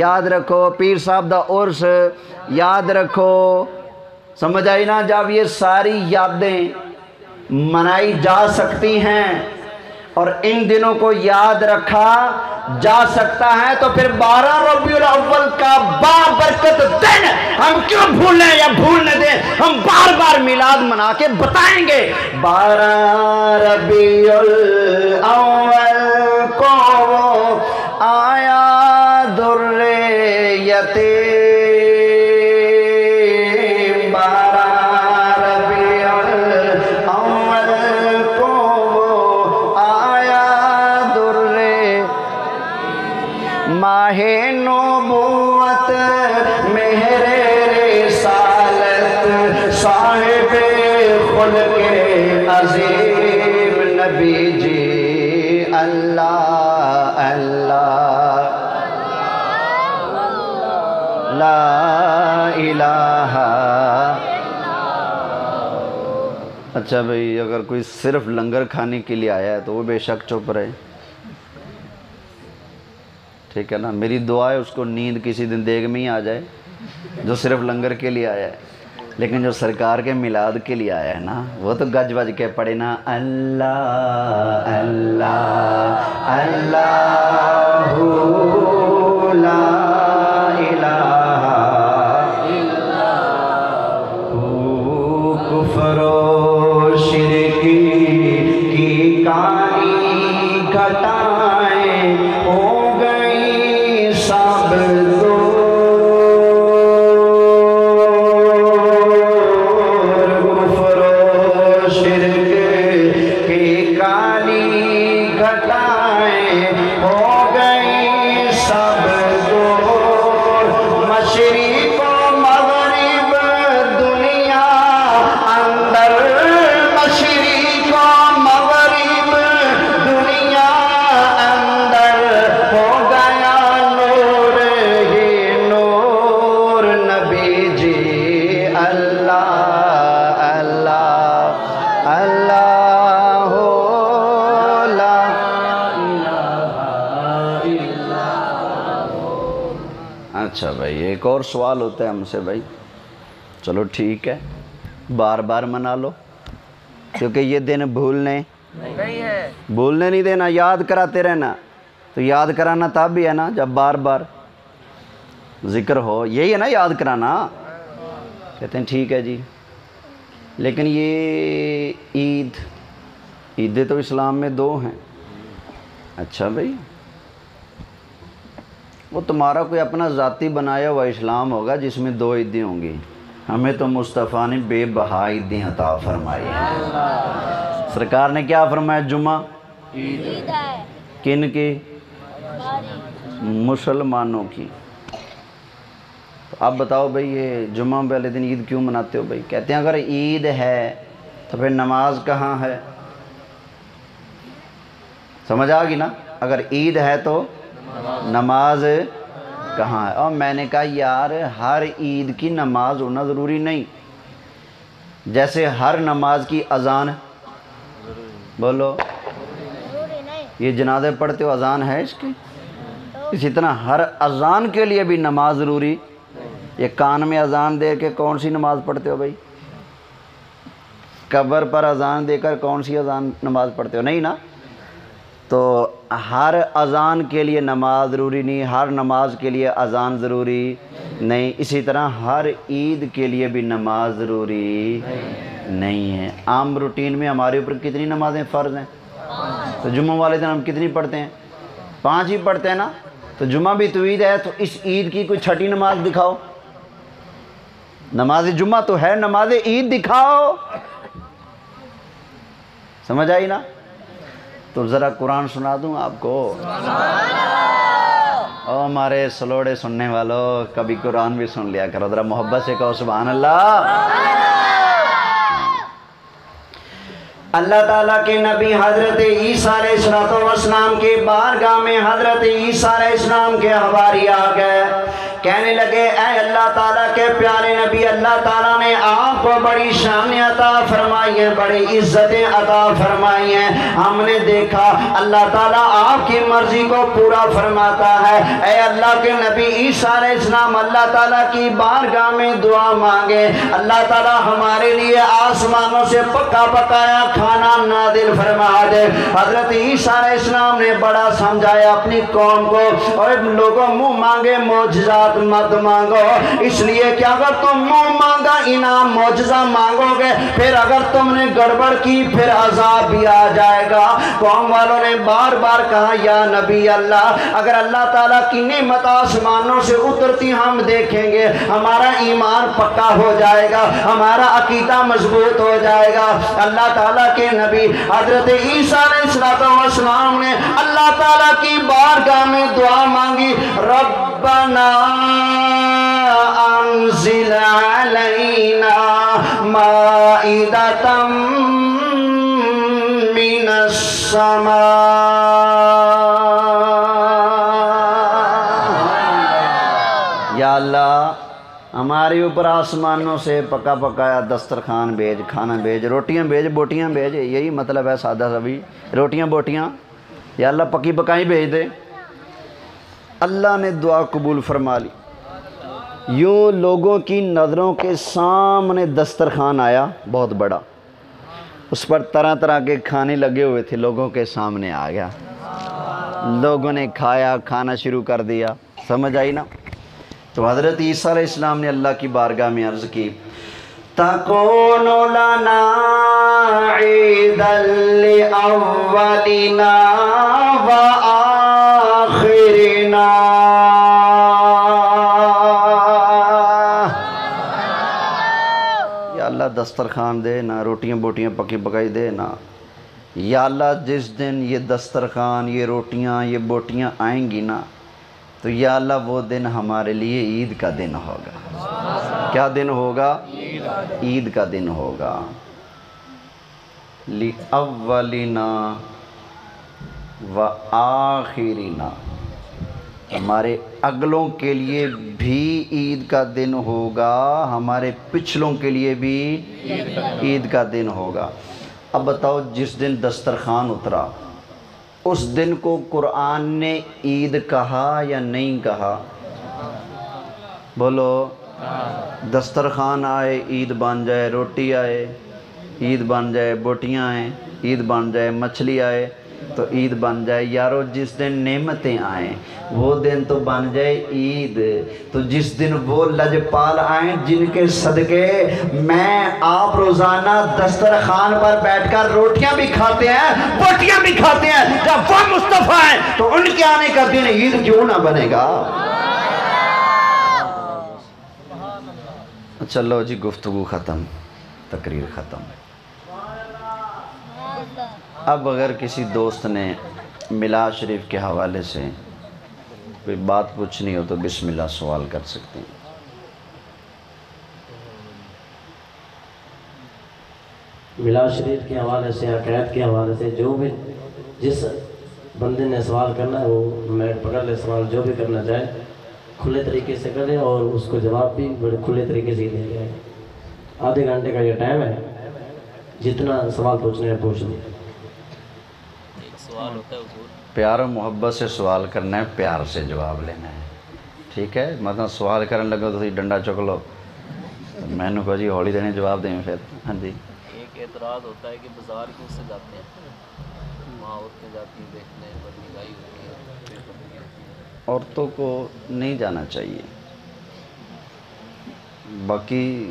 یاد رکھو، پیر صاحب دا عرس یاد رکھو، سمجھ آئی نا؟ جب یہ ساری یادیں منائی جا سکتی ہیں اور ان دنوں کو یاد رکھا جا سکتا ہے، تو پھر 12 ربیع الاول کا بابرکت دن ہم کیوں بھولیں یا بھولنے دیں؟ ہم بار بار میلاد منا کے بتائیں گے 12 ربیع الاول کو آیا در یتیم، 12 ربیع الاول کو آیا در ماہ نبوت، مہر رسالت، صاحب خلق عظیم نبی جی، اللہ اللہ لا الہ۔ اچھا بھئی، اگر کوئی صرف لنگر کھانے کے لیے آیا ہے تو وہ بے شک چپ رہے، ٹھیک ہے نا؟ میری دعا ہے اس کو نیند کسی دن دیگ میں ہی آ جائے، جو صرف لنگر کے لیے آیا ہے۔ لیکن جو سرکار کے میلاد کے لیے آیا ہے نا، وہ تو گج بج کے پڑھے نا، اللہ اللہ اللہ لا الہ الا ہو، کفر و شرک کی کالی گھٹائیں ہو گئی سب دور، کفر و شرک کی کالی گھٹائیں ہو گئی سب دور، مشرق و مغرب دنیا اندر، مشرق و مغرب دنیا اندر ہو گیا نور ہی نور، نبی جی اللہ اللہ اللہ لا اچھا بھائی، ایک اور سوال ہوتا ہے ہم سے بھائی، چلو ٹھیک ہے، بار بار منا لو، کیونکہ یہ دن بھولنے نہیں دینا، یاد کراتے رہنا۔ تو یاد کرانا تب بھی ہے نا جب بار بار ذکر ہو، یہی ہے نا یاد کرانا۔ کہتے ہیں ٹھیک ہے جی، لیکن یہ عیدیں تو اسلام میں دو ہیں۔ اچھا بھائی، وہ تمہارا کوئی اپنا ذاتی بنایا ہوا اسلام ہوگا جس میں دو عیدیں ہوں گی، ہمیں تو مصطفیٰ نے بے بہا عیدیں عطا فرمائی ہیں۔ سرکار نے کیا فرمایا؟ جمعہ کن کی؟ مسلمانوں کی۔ تو اب بتاؤ بھئی، یہ جمعہ والے دن عید کیوں مناتے ہو بھئی؟ کہتے ہیں اگر عید ہے تو پھر نماز کہاں ہے؟ سمجھ آ گئی نا؟ اگر عید ہے تو نماز کہاں ہے؟ اور میں نے کہا یار، ہر عید کی نماز ہونا ضروری نہیں، جیسے ہر نماز کی اذان، بولو یہ جنازے پڑھتے ہو اذان ہے اس کی، اسی طرح ہر اذان کے لیے بھی نماز ضروری۔ یہ کان میں اذان دے کے کون سی نماز پڑھتے ہو بھائی؟ قبر پر اذان دے کر کون سی اذان نماز پڑھتے ہو؟ نہیں نا؟ تو ہر اذان کے لیے نماز ضروری نہیں، ہر نماز کے لیے اذان ضروری نہیں، اسی طرح ہر عید کے لیے بھی نماز ضروری نہیں ہے۔ عام روٹین میں ہمارے اوپر کتنی نمازیں فرض ہیں؟ تو جمعہ والے دن ہم کتنی پڑھتے ہیں؟ 5 ہی پڑھتے ہیں نا؟ تو جمعہ بھی تو عید ہے، تو اس عید کی کوئی چھٹی نماز دکھاؤ۔ نماز جمعہ تو ہے، نماز عید دکھاؤ۔ سمجھ آئی نا؟ تو ذرا قرآن سنا دوں آپ کو؟ او ہمارے سلوڑے سننے والوں، کبھی قرآن بھی سن لیا کرو، ذرا محبت سے کہو سبحان اللہ۔ اللہ تعالیٰ کے نبی حضرت عیسیٰ علیہ السلام کے بارگاہ میں حضرت عیسیٰ علیہ السلام کے حواری آ گئے، کہنے لگے اے اللہ تعالیٰ کے پیارے نبی، اللہ تعالیٰ نے آپ کو بڑی شان عطا فرمائی ہیں، بڑی عزتیں عطا فرمائی ہیں، ہم نے دیکھا اللہ تعالیٰ آپ کی مرضی کو پورا فرماتا ہے۔ اے اللہ کے نبی عیسیٰ علیہ السلام، اللہ تعالیٰ کی بارگاہ میں دعا مانگے، اللہ تعالیٰ ہمارے لیے آسمانوں سے پکا پکایا کھانا نازل فرما دے۔ حضرت عیسیٰ علیہ السلام نے بڑا سمجھایا اپنی قوم کو، اور لوگوں منہ مانگے معجزات مت مانگو، اس لیے کہ اگر تم منہ مانگا انعام معجزہ مانگو گے، پھر اگر تم نے گڑبڑ کی پھر عذاب بھی آ جائے گا۔ قوم والوں نے بار بار کہا یا نبی اللہ، اگر اللہ تعالیٰ کی نعمت آسمانوں سے اترتی ہم دیکھیں گے، ہمارا ایمان پکا ہو جائے گا، ہمارا عقیدہ مضبوط ہو جائے گا۔ اللہ تعالیٰ کے نبی حضرت عیسیٰ علیہ السلام نے اللہ تعالیٰ کی بارگاہ میں دعا مانگی، ربنا انزل علینا مائدۃ من السماء، یا اللہ ہمارے اوپر آسمانوں سے پکا پکایا دسترخوان بھیج، کھانا بھیج، روٹیاں بھیج، بوٹیاں بھیج، یہی مطلب ہے سادہ سا بھی، روٹیاں بوٹیاں یا اللہ پکی پکائی بھیج دے۔ اللہ نے دعا قبول فرما لی۔ یوں لوگوں کی نظروں کے سامنے دسترخوان آیا بہت بڑا، اس پر طرح طرح کے کھانے لگے ہوئے تھے، لوگوں کے سامنے آ گیا، لوگوں نے کھایا، کھانا شروع کر دیا۔ سمجھ آئی نا؟ تو حضرت عیسیٰ علیہ السلام نے اللہ کی بارگاہ میں عرض کی تَكُونُ لَنَا عِيدًا لِأَوَّلِنَا وَآخِرِنَا، یا اللہ دسترخوان دے نا، روٹیاں بوٹیاں پکی پکائی دے نا، یا اللہ جس دن یہ دسترخوان، یہ روٹیاں، یہ بوٹیاں آئیں گی نا، تو یا اللہ وہ دن ہمارے لیے عید کا دن ہوگا۔ کیا دن ہوگا؟ عید کا دن ہوگا۔ لِأَوَّلِنَا وَآخِرِنَا، ہمارے اگلوں کے لیے بھی عید کا دن ہوگا، ہمارے پچھلوں کے لیے بھی عید کا دن ہوگا۔ اب بتاؤ، جس دن دسترخوان اترا اس دن کو قرآن نے عید کہا یا نہیں کہا؟ بولو۔ دسترخوان آئے عید بن جائے، روٹی آئے عید بن جائے، بوٹیاں آئیں عید بن جائے، مچھلی آئے تو عید بن جائے۔ یارو جس دن نعمتیں آئیں وہ دن تو بن جائے عید۔ تو جس دن وہ لجپال آئیں جن کے صدقے میں آپ روزانہ دسترخوان پر بیٹھ کر روٹیاں بھی کھاتے ہیں، بوٹیاں بھی کھاتے ہیں، جب وہ مصطفیٰ ہیں تو ان کے آنے کا دن عید کیوں نہ بنے گا؟ چلو جی، گفتگو ختم، تقریر ختم۔ اب اگر کسی دوست نے میلاد شریف کے حوالے سے کوئی بات پوچھنی ہو تو بسم اللہ سوال کر سکتے ہیں۔ میلاد شریف کے حوالے سے، عقائد کے حوالے سے جو بھی جس بندے نے سوال کرنا ہے وہ میں پکڑ لے، سوال جو بھی کرنا چاہے کھلے طریقے سے کرے اور اس کو جواب بھی بڑے کھلے طریقے سے ہی دے گا۔ آدھے گھنٹے کا یہ ٹائم ہے، جتنا سوال پوچھنے ہے پوچھ لیں۔ پیار و محبت سے سوال کرنا ہے، پیار سے جواب لینا ہے، ٹھیک ہے؟ مطلب سوال کرنے لگو تو ڈنڈا چک لو، میں نے کہا جی ہولی دینے جواب دیں پھر۔ ہاں جی، ایک اعتراض ہوتا ہے کہ بازار کیوں سے جاتے ہیں، وہاں عورتیں جاتی ہیں دیکھنے، بڑی نگاہی ہوتی ہے۔ عورتوں کو نہیں جانا چاہیے، باقی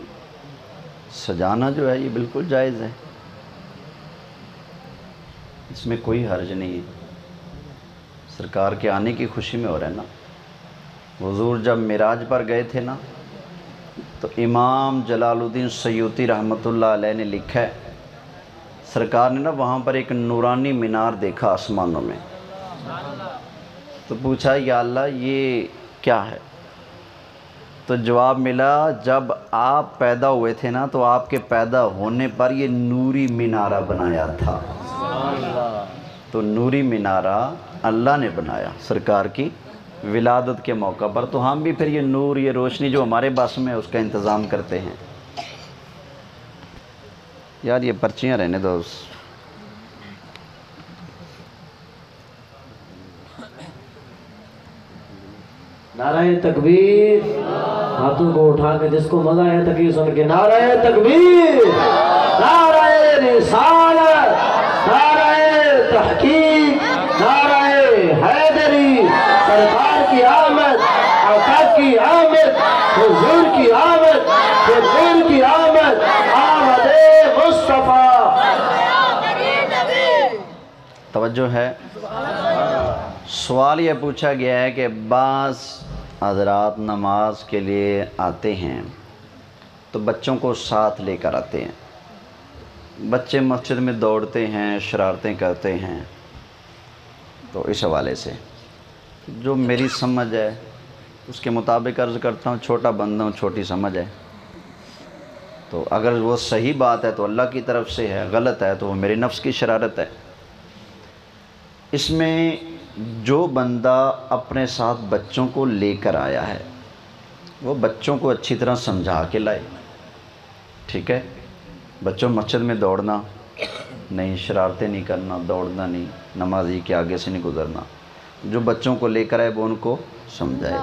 سجانا جو ہے یہ بالکل جائز ہے، اس میں کوئی حرج نہیں ہے، سرکار کے آنے کی خوشی میں ہو رہا ہے نا۔ حضور جب معراج پر گئے تھے نا تو امام جلال الدین سیوطی رحمۃ اللہ علیہ نے لکھا ہے، سرکار نے نا وہاں پر ایک نورانی مینار دیکھا آسمانوں میں، تو پوچھا یا اللہ یہ کیا ہے؟ تو جواب ملا جب آپ پیدا ہوئے تھے نا تو آپ کے پیدا ہونے پر یہ نوری مینارہ بنایا تھا۔ تو نوری مینارہ اللہ نے بنایا سرکار کی ولادت کے موقع پر، تو ہم بھی پھر یہ نور، یہ روشنی جو ہمارے بس میں ہے اس کا انتظام کرتے ہیں۔ یار یہ پرچیاں رہنے دو۔ نعرہ تکبیر، ہاتھوں کو اٹھا کے جس کو مزہ ہے تکبیر سن کے نعرہ تکبیر، نعرہ رسالت، نعرہ تحقیق، نعرہ حیدری، سرکار کی آمد، آقا کی آمد، حضور کی آمد، حضور کی آمد، آمد مصطفیٰ۔ توجہ ہے؟ سوال یہ پوچھا گیا ہے کہ بعض حضرات نماز کے لیے آتے ہیں تو بچوں کو ساتھ لے کر آتے ہیں، بچے مسجد میں دوڑتے ہیں، شرارتیں کرتے ہیں، تو اس حوالے سے جو میری سمجھ ہے اس کے مطابق عرض کرتا ہوں، چھوٹا بندہ ہوں، چھوٹی سمجھ ہے، تو اگر وہ صحیح بات ہے تو اللہ کی طرف سے ہے، غلط ہے تو وہ میرے نفس کی شرارت ہے۔ اس میں جو بندہ اپنے ساتھ بچوں کو لے کر آیا ہے وہ بچوں کو اچھی طرح سمجھا کے لائے، ٹھیک ہے؟ بچوں مسجد میں دوڑنا نہیں، شرارتیں نہیں کرنا، دوڑنا نہیں، نمازی کے آگے سے نہیں گزرنا، جو بچوں کو لے کر آئے وہ ان کو سمجھائے۔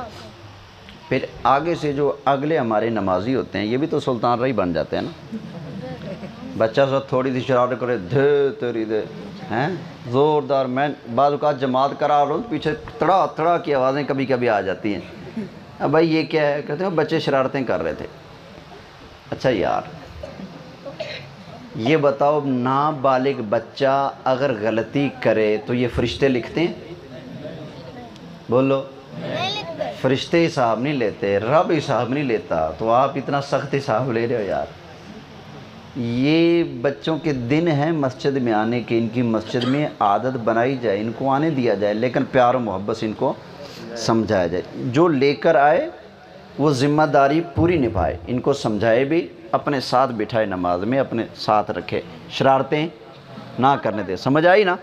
پھر آگے سے جو اگلے ہمارے نمازی ہوتے ہیں یہ بھی تو سلطان رہی بن جاتے ہیں نا۔ بچہ سب تھوڑی سی شرارت کرے، دھے تیری دے ہیں زوردار، میں بعض اوقات جماعت کرا رہا ہوں پیچھے تڑا تڑا کی آوازیں کبھی کبھی آ جاتی ہیں، اب بھائی یہ کیا ہے؟ کہتے ہیں بچے شرارتیں کر رہے تھے۔ اچھا یار یہ بتاؤ، نابالغ بچہ اگر غلطی کرے تو یہ فرشتے لکھتے ہیں؟ بولو، فرشتے حساب نہیں لیتے، رب حساب نہیں لیتا، تو آپ اتنا سخت حساب لے رہے ہو یار۔ یہ بچوں کے دن ہیں مسجد میں آنے کے، ان کی مسجد میں عادت بنائی جائے، ان کو آنے دیا جائے، لیکن پیار و محبت سے ان کو سمجھایا جائے۔ جو لے کر آئے وہ ذمہ داری پوری نبھائے، ان کو سمجھائے بھی، اپنے ساتھ بٹھائے، نماز میں اپنے ساتھ رکھے، شرارتیں نہ کرنے دے۔ سمجھ آئی نا؟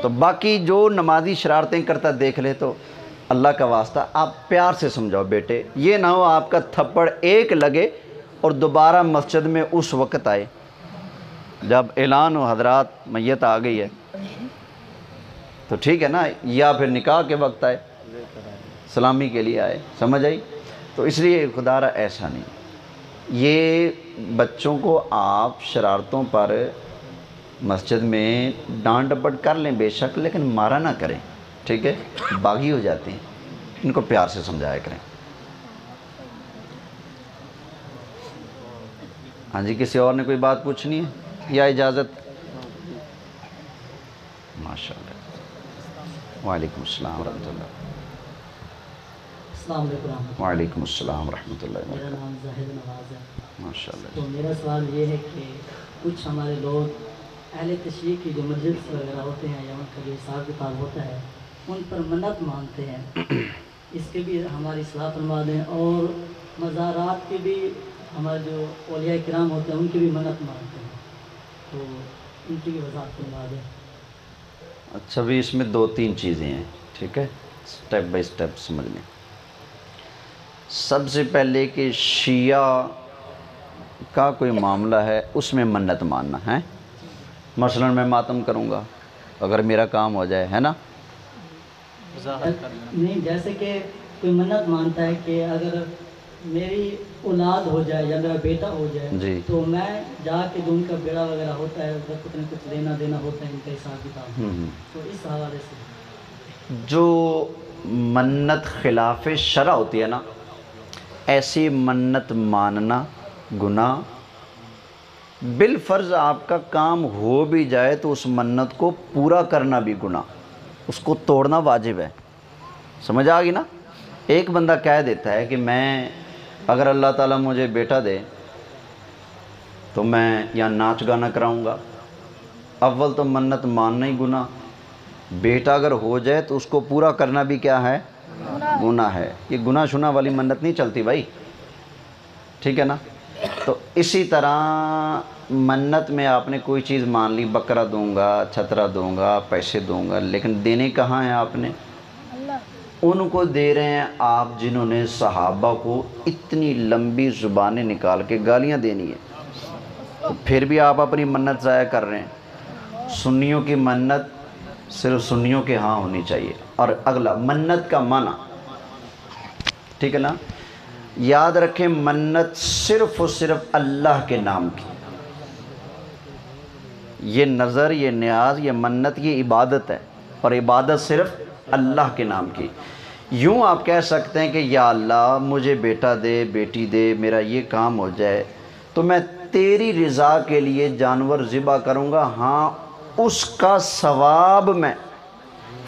تو باقی جو نمازی شرارتیں کرتا دیکھ لے تو اللہ کا واسطہ آپ پیار سے سمجھاؤ بیٹے، یہ نہ ہو آپ کا تھپڑ ایک لگے اور دوبارہ مسجد میں اس وقت آئے جب اعلان ہو حضرات میت آ گئی ہے، تو ٹھیک ہے نا، یا پھر نکاح کے وقت آئے، سلامی کے لیے آئے۔ سمجھ آئی؟ تو اس لیے خدا را ایسا نہیں، یہ بچوں کو آپ شرارتوں پر مسجد میں ڈانٹ ڈپٹ کر لیں بے شک، لیکن مارا نہ کریں، ٹھیک ہے؟ باغی ہو جاتے ہیں، ان کو پیار سے سمجھایا کریں۔ ہاں جی، کسی اور نے کوئی بات پوچھنی ہے یا اجازت؟ ماشاء اللہ۔ وعلیکم السلام ورحمۃ اللہ۔ السلام علیکم ورحمۃ اللہ۔ وعلیکم السلام ورحمۃ اللہ میرا وبرکاتہ۔ نام زاہد نواز ہے۔ ماشاء اللہ۔ تو میرا سوال یہ ہے کہ کچھ ہمارے لوگ اہل تشریع کی جو مجلس وغیرہ ہوتے ہیں یا ان کا جو حساب کتاب ہوتا ہے ان پر منت مانتے ہیں، اس کے بھی ہماری اصلاح فرما دیں، اور مزارات کے بھی ہمارے جو اولیاء کرام ہوتے ہیں ان کی بھی منت مانتے ہیں، تو ان کی بھی وضاحت فرما دیں۔ اچھا بھی اس میں دو تین چیزیں ہیں، ٹھیک ہے؟ سٹیپ بائی سٹیپ سمجھ لیں۔ سب سے پہلے کہ شیعہ کا کوئی معاملہ ہے اس میں منت ماننا ہے، مثلا میں ماتم کروں گا اگر میرا کام ہو جائے، ہے نا؟ نہیں، جیسے کہ کوئی منت مانتا ہے کہ اگر میری اولاد ہو جائے یا میرا بیٹا ہو جائے جی، تو میں جا کے جو ان کا بیڑا وغیرہ ہوتا ہے اگر کچھ نہ کچھ لینا دینا ہوتا ہے ان کا حساب کتاب، تو اس حوالے سے جو منت خلاف شرع ہوتی ہے نا، ایسی منت ماننا گناہ، بالفرض آپ کا کام ہو بھی جائے تو اس منت کو پورا کرنا بھی گناہ، اس کو توڑنا واجب ہے۔ سمجھ آ گئی نا؟ ایک بندہ کہہ دیتا ہے کہ میں اگر اللہ تعالیٰ مجھے بیٹا دے تو میں یہاں ناچ گانا کراؤں گا، اول تو منت ماننا ہی گناہ، بیٹا اگر ہو جائے تو اس کو پورا کرنا بھی کیا ہے؟ گناہ ہے۔ یہ گناہ شناہ والی منت نہیں چلتی بھائی، ٹھیک ہے نا؟ تو اسی طرح منت میں آپ نے کوئی چیز مان لی، بکرا دوں گا، چھترا دوں گا، پیسے دوں گا، لیکن دینے کہاں ہیں آپ نے؟ ان کو دے رہے ہیں آپ جنہوں نے صحابہ کو اتنی لمبی زبانیں نکال کے گالیاں دینی ہیں، تو پھر بھی آپ اپنی منت ضائع کر رہے ہیں۔ سنیوں کی منت صرف سنیوں کے ہاں ہونی چاہیے۔ اور اگلا منت کا معنی، ٹھیک ہے نا؟ یاد رکھیں منت صرف اور صرف اللہ کے نام کی، یہ نظر، یہ نیاز، یہ منت، یہ عبادت ہے، اور عبادت صرف اللہ کے نام کی۔ یوں آپ کہہ سکتے ہیں کہ یا اللہ مجھے بیٹا دے، بیٹی دے، میرا یہ کام ہو جائے تو میں تیری رضا کے لیے جانور ذبح کروں گا، ہاں اس کا ثواب میں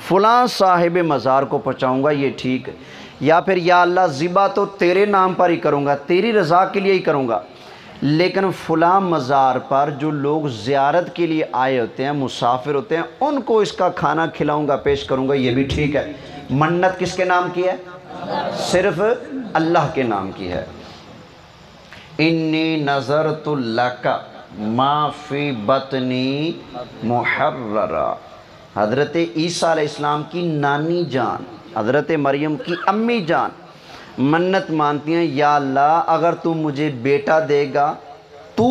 فلاں صاحب مزار کو پہنچاؤں گا، یہ ٹھیک ہے۔ یا پھر یا اللہ ذبح تو تیرے نام پر ہی کروں گا، تیری رضا کے لیے ہی کروں گا، لیکن فلاں مزار پر جو لوگ زیارت کے لیے آئے ہوتے ہیں، مسافر ہوتے ہیں، ان کو اس کا کھانا کھلاؤں گا، پیش کروں گا، یہ بھی ٹھیک ہے۔ منت کس کے نام کی ہے؟ صرف اللہ کے نام کی ہے۔ انی نظرت لک ما فی بطنی محررا، حضرت عیسیٰ علیہ السلام کی نانی جان، حضرت مریم کی امی جان منت مانتی ہیں یا اللہ اگر تو مجھے بیٹا دے گا تو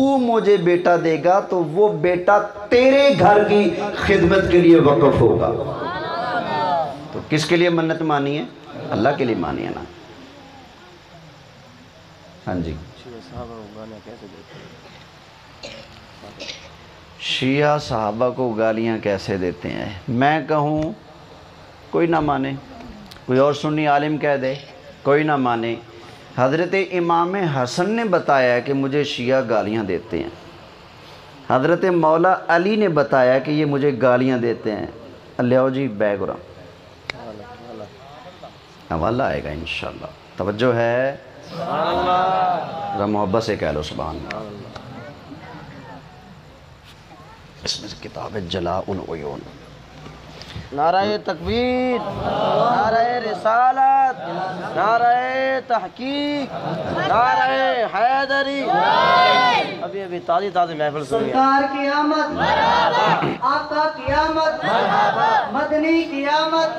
وہ بیٹا تیرے گھر کی خدمت کے لیے وقف ہوگا۔ تو کس کے لیے منت مانی ہے؟ اللہ کے لیے مانی ہے نا۔ ہاں جی، شیعہ صحابہ کو گالیاں کیسے دیتے ہیں؟ میں کہوں کوئی نہ مانے، کوئی اور سنی عالم کہہ دے کوئی نہ مانے۔ حضرت امام حسن نے بتایا کہ مجھے شیعہ گالیاں دیتے ہیں، حضرت مولا علی نے بتایا کہ یہ مجھے گالیاں دیتے ہیں۔ اللہ جی بیگ رہا حوالہ آئے گا انشاءاللہ، توجہ ہے؟ ذرا محبت سے کہہ لو سبحان اللہ۔ اس میں کتاب جلاء العیون۔ نعرہ تکبیر، نعرہ رسالت، نعرہ تحقیق، نعرہ حیدری۔ ابھی تازی محفل سنیے۔ سرکار کی آمد، آقا کی آمد، مدنی کی آمد،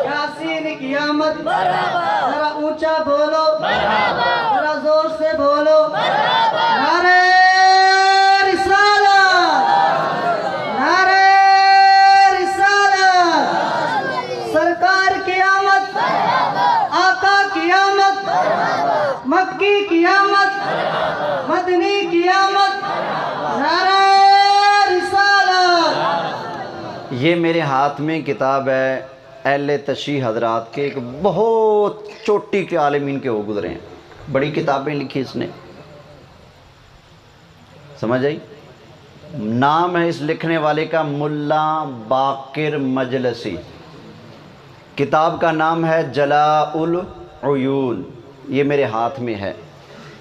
یاسین کی آمد۔ ذرا اونچا بولو، ذرا زور سے بولو۔ نعرہ مکی قیامت، مدنی قیامت، نعرہ رسالت۔ یہ میرے ہاتھ میں کتاب ہے اہل تشیع حضرات کے، ایک بہت چوٹی کے عالمین کے وہ گزرے ہیں، بڑی کتابیں لکھی اس نے، سمجھ آئی؟ نام ہے اس لکھنے والے کا ملا باقر مجلسی، کتاب کا نام ہے جلاء العیون، یہ میرے ہاتھ میں ہے۔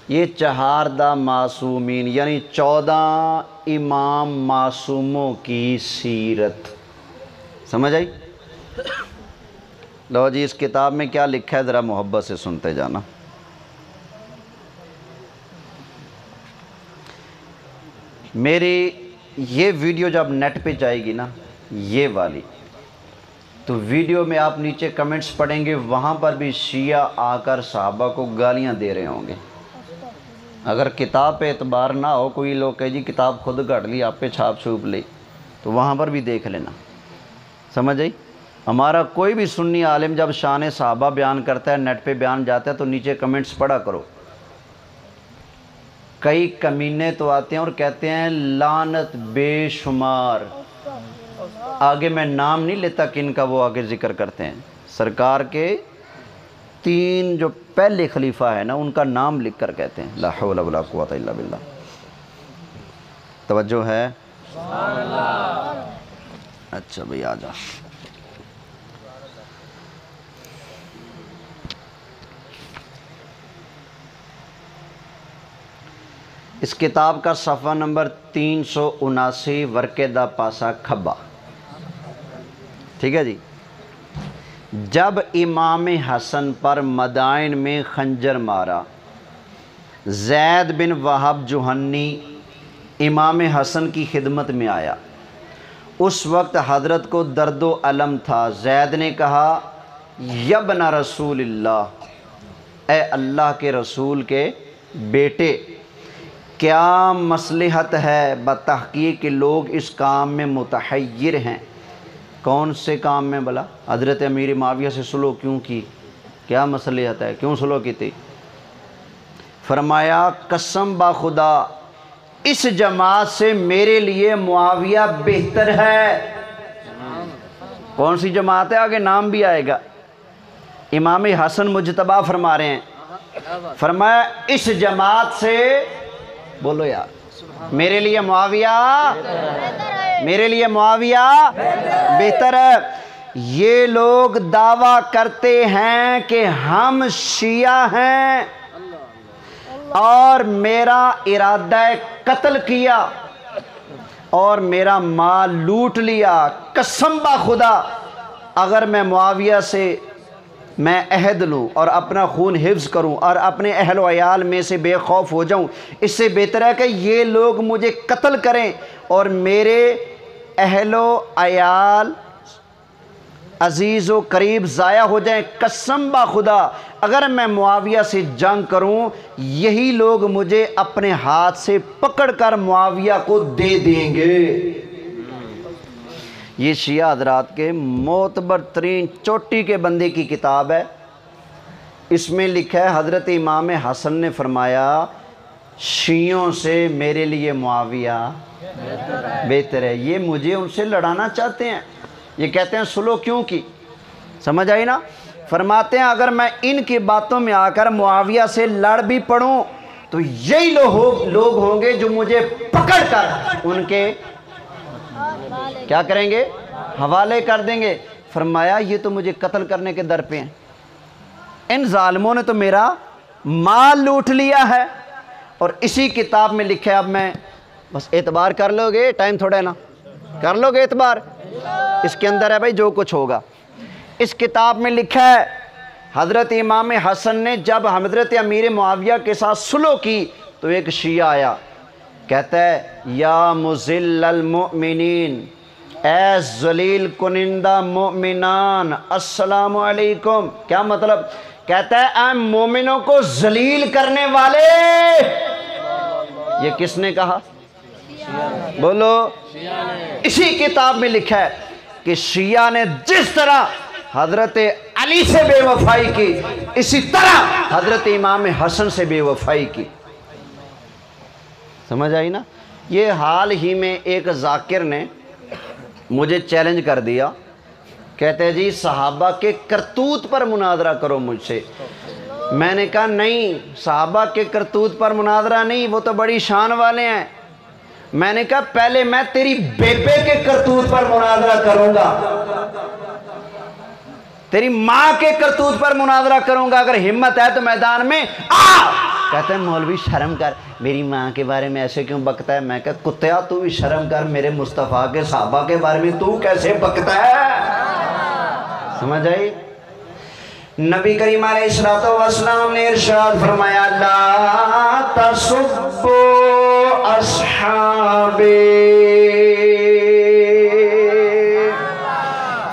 یہ 14 معصومین یعنی 14 امام معصوموں کی سیرت، سمجھ آئی؟ لو جی، اس کتاب میں کیا لکھا ہے ذرا محبت سے سنتے جانا۔ میری یہ ویڈیو جب نیٹ پہ جائے گی نا، یہ والی، تو ویڈیو میں آپ نیچے کمنٹس پڑھیں گے، وہاں پر بھی شیعہ آ کر صحابہ کو گالیاں دے رہے ہوں گے۔ اگر کتاب پہ اعتبار نہ ہو، کوئی لوگ کہے جی کتاب خود گھڑ لی، آپ پہ چھاپ چھوپ لی، تو وہاں پر بھی دیکھ لینا، سمجھ آئی؟ ہمارا کوئی بھی سنی عالم جب شان صحابہ بیان کرتا ہے، نیٹ پہ بیان جاتا ہے، تو نیچے کمنٹس پڑھا کرو۔ کئی کمینے تو آتے ہیں اور کہتے ہیں لعنت بے شمار، آگے میں نام نہیں لیتا کن کا، وہ آگے ذکر کرتے ہیں سرکار کے 3 جو پہلے خلیفہ ہے نا، ان کا نام لکھ کر کہتے ہیں لا حول ولا قوت الا باللہ۔ توجہ ہے؟ اچھا بھئی آ جا۔ اس کتاب کا صفحہ نمبر 379، ورقے دا پاسا کھبا، ٹھیک ہے جی۔ جب امام حسن پر مدائن میں خنجر مارا، زید بن وہب جوہنی امام حسن کی خدمت میں آیا۔ اس وقت حضرت کو درد و الم تھا۔ زید نے کہا یبن رسول اللہ، اے اللہ کے رسول کے بیٹے، کیا مصلحت ہے؟ بتحقیق کہ لوگ اس کام میں متحیر ہیں۔ کون سے کام میں بلا؟ حضرت امیر معاویہ سے صلح کیوں کی؟ کیا مصلحت ہے؟ کیوں صلح کی تھی؟ فرمایا قسم با خدا اس جماعت سے میرے لیے معاویہ بہتر ہے۔ کون سی جماعت ہے؟ آگے نام بھی آئے گا۔ امام حسن مجتبیٰ فرما رہے ہیں، فرمایا اس جماعت سے، بولو یار، میرے لیے معاویہ بہتر ہے۔ یہ لوگ دعویٰ کرتے ہیں کہ ہم شیعہ ہیں اور میرا ارادہ قتل کیا اور میرا مال لوٹ لیا۔ قسم با خدا اگر میں معاویہ سے میں عہد لوں اور اپنا خون حفظ کروں اور اپنے اہل و عیال میں سے بے خوف ہو جاؤں، اس سے بہتر ہے کہ یہ لوگ مجھے قتل کریں اور میرے اہل و عیال عزیز و قریب ضائع ہو جائیں، قسم با خدا اگر میں معاویہ سے جنگ کروں یہی لوگ مجھے اپنے ہاتھ سے پکڑ کر معاویہ کو دے دیں گے۔ یہ شیعہ حضرات کے معتبر ترین چوٹی کے بندے کی کتاب ہے۔ اس میں لکھا ہے حضرت امام حسن نے فرمایا شیعوں سے میرے لیے معاویہ بہتر ہے۔ یہ مجھے ان سے لڑانا چاہتے ہیں، یہ کہتے ہیں سلو کیوں کی، سمجھ آئی نا؟ فرماتے ہیں اگر میں ان کی باتوں میں آ کر معاویہ سے لڑ بھی پڑوں تو یہی لوگ ہوں گے جو مجھے پکڑ کر ان کے کیا کریں گے؟ حوالے کر دیں گے۔ فرمایا یہ تو مجھے قتل کرنے کے در پہ ہیں، ان ظالموں نے تو میرا مال لوٹ لیا ہے۔ اور اسی کتاب میں لکھا ہے، اب میں بس اعتبار کر لو گے، ٹائم تھوڑا ہے نا، کر لو گے اعتبار، اس کے اندر ہے بھائی جو کچھ ہوگا۔ اس کتاب میں لکھا ہے حضرت امام حسن نے جب حضرت امیر معاویہ کے ساتھ صلح کی تو ایک شیعہ آیا، کہتا ہے یا مذل المؤمنین، اے ذلیل کنندہ مومنان السلام علیکم۔ کیا مطلب؟ کہتا ہے اے مومنوں کو ذلیل کرنے والے۔ یہ کس نے کہا؟ بولو۔ اسی کتاب میں لکھا ہے کہ شیعہ نے جس طرح حضرت علی سے بے وفائی کی اسی طرح حضرت امام حسن سے بے وفائی کی۔ سمجھ آئی نا؟ یہ حال ہی میں ایک ذاکر نے مجھے چیلنج کر دیا، کہتے ہیں جی صحابہ کے کرتوت پر مناظرہ کرو مجھ سے۔ میں نے کہا نہیں، صحابہ کے کرتوت پر مناظرہ نہیں، وہ تو بڑی شان والے ہیں۔ میں نے کہا پہلے میں تیری بیبے کے کرتوت پر مناظرہ کروں گا، تیری ماں کے کرتوت پر مناظرہ کروں گا، اگر ہمت ہے تو میدان میں آ۔ کہتے ہیں مولوی شرم کر، میری ماں کے بارے میں ایسے کیوں بکتا ہے؟ میں کہا کتیا تو بھی شرم کر، میرے مصطفیٰ کے صحابہ کے بارے میں تو کیسے بکتا ہے؟ سمجھ آئی؟ نبی کریم علیہ السلام نے ارشاد فرمایا لا تسبوا اصحابی،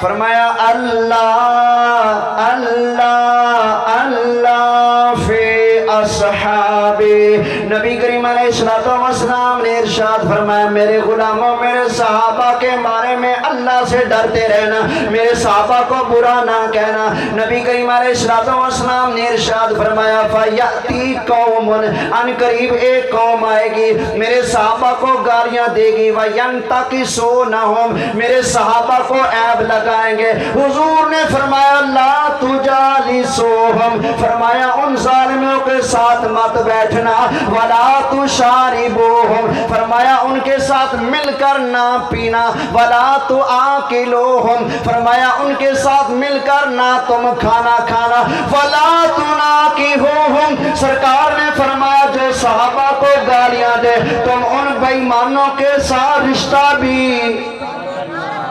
فرمایا اللہ اللہ اللہ فی اصحابی۔ نبی کریم علیہ السلام نے ارشاد فرمایا میرے غلاموں، میرے صحابہ کے بارے میں اللہ سے ڈرتے رہنا، میرے صحابہ کو برا نہ کہنا۔ نبی کریم علیہ السلام نے ارشاد فرمایا فَيَأْتِي قَوْمٌ، ان قریب ایک قوم آئے گی میرے صحابہ کو گالیاں دے گی، وَيَنْتَقِصُونَهُمْ، میرے صحابہ کو عیب لگائیں گے۔ حضور نے فرمایا لا تجالسوہم، فرمایا ان ظالموں کے ساتھ مت بیٹھنا، وَلَا تُشَارِبُوهُمْ، فرمایا ان کے ساتھ مل کر نہ پینا، وَلَا تُآكِلُوهُمْ، فرمایا ان کے ساتھ مل کر نہ تم کھانا کھانا، وَلَا تُنَاكِحُوهُمْ، سرکار نے فرمایا جو صحابہ کو گالیاں دے تم ان بے ایمانوں کے ساتھ رشتہ بھی،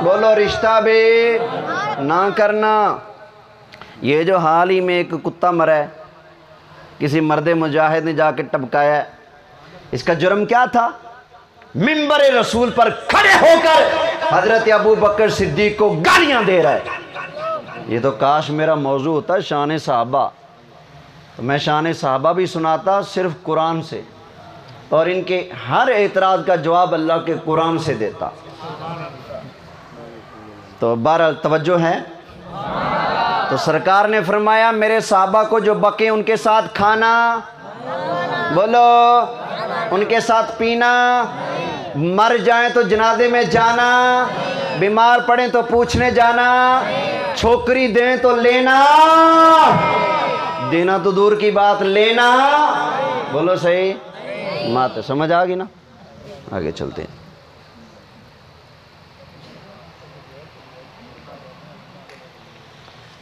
بولو رشتہ بھی نہ کرنا۔ یہ جو حال ہی میں ایک کتا مرا ہے، کسی مرد مجاہد نے جا کے ٹپکایا ہے، اس کا جرم کیا تھا؟ منبر رسول پر کھڑے ہو کر حضرت ابو بکر صدیق کو گالیاں دے رہا ہے۔ یہ تو کاش میرا موضوع ہوتا شان صحابہ، تو میں شان صحابہ بھی سناتا صرف قرآن سے، اور ان کے ہر اعتراض کا جواب اللہ کے قرآن سے دیتا۔ تو بہرحال توجہ ہے؟ تو سرکار نے فرمایا میرے صحابہ کو جو بکیں ان کے ساتھ کھانا، بولو ان کے ساتھ پینا، مر جائیں تو جنازے میں جانا، بیمار پڑیں تو پوچھنے جانا، چھوکری دیں تو لینا، دینا تو دور کی بات لینا، بولو صحیح مات سمجھ آ گئی نا؟ آگے چلتے ہیں۔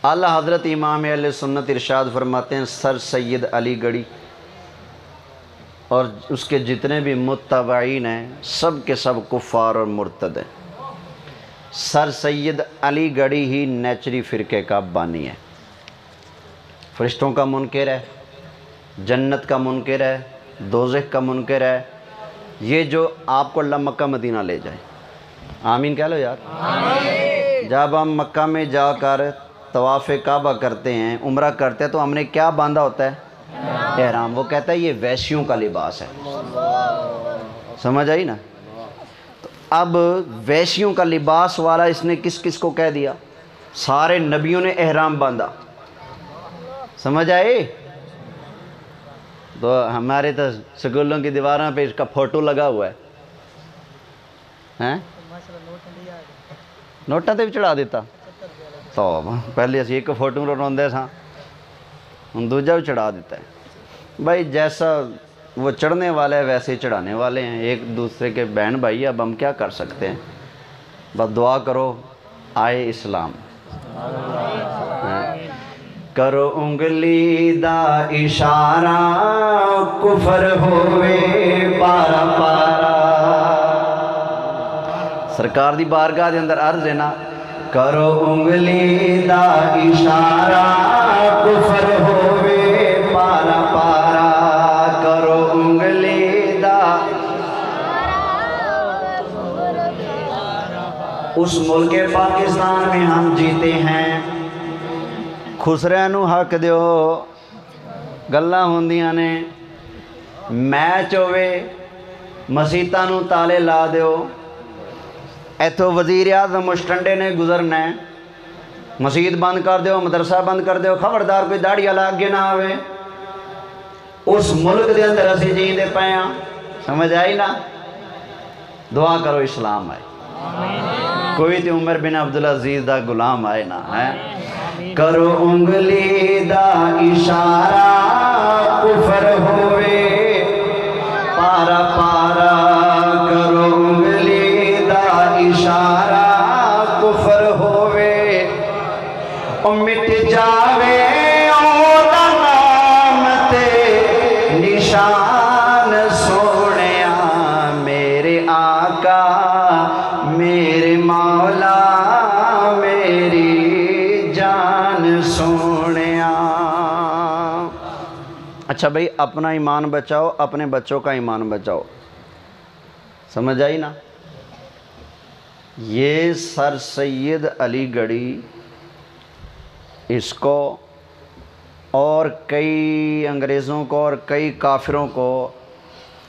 اعلیٰ حضرت امام اہل سنت ارشاد فرماتے ہیں سر سید علی گڑھی اور اس کے جتنے بھی متبعین ہیں سب کے سب کفار اور مرتد ہیں۔ سر سید علی گڑھی ہی نیچری فرقے کا بانی ہے، فرشتوں کا منکر ہے، جنت کا منکر ہے، دوزخ کا منکر ہے۔ یہ جو آپ کو اللہ مکہ مدینہ لے جائے، آمین کہہ لو یار، جب ہم مکہ میں جا کر طواف کعبہ کرتے ہیں، عمرہ کرتے ہیں، تو ہم نے کیا باندھا ہوتا ہے؟ احرام۔ وہ کہتا ہے یہ ویسیوں کا لباس ہے، سمجھ آئی نا؟ تو اب ویسیوں کا لباس والا اس نے کس کس کو کہہ دیا؟ سارے نبیوں نے احرام باندھا، سمجھ آئے؟ تو ہمارے تو سکولوں کی دیواروں پہ اس کا فوٹو لگا ہوا ہے، ہیں نوٹاں تے بھی چڑھا دیتا تو پہلے اسی ایک فوٹو روندے ساں، ہن دوجا بھی چڑھا دیتا ہے۔ بھائی جیسا وہ چڑھنے والا ہے ویسے ہی چڑھانے والے ہیں، ایک دوسرے کے بہن بھائی، اب ہم کیا کر سکتے ہیں؟ بس دعا کرو آئے اسلام۔ کرو انگلی دا اشارہ کفر ہوئے پارا پارا۔ سرکار دی بارگاہ دے اندر عرض ہے نا، کرو انگلی دا اشارہ کفر ہوئے پارا پارا، کرو انگلی دا۔ اس ملک پاکستان میں ہم جیتے ہیں، خسرے نو حق دیو، گلاں ہوندیاں نے، میچ ہوئے مسیتاں نو تالے لا دیو، ایتھو وزیر اعظم مشٹنڈے نے گزرنا ہے، مسجد بند کر دیو، مدرسہ بند کر دیو، خبردار کوئی داڑھی والا اگے نہ آوے۔ اس ملک دے اندر اسی جیندے پئے ہاں، سمجھ آئی نا؟ دعا کرو اسلام آئے، کوئی تے عمر بن عبدالعزیز دا غلام آئے نا ہے۔ کرو انگلی دا اشارہ کفر ہوئے پارا پارا، کرو انگلی دا اشارہ کفر ہوئے، او مٹ جاوے او دا نام تے نشان سونیا، میرے آقا میرے مولا میری جان سونیا۔ اچھا بھائی، اپنا ایمان بچاؤ، اپنے بچوں کا ایمان بچاؤ، سمجھ آئی نا؟ یہ سر سید علی گڑھی، اس کو اور کئی انگریزوں کو اور کئی کافروں کو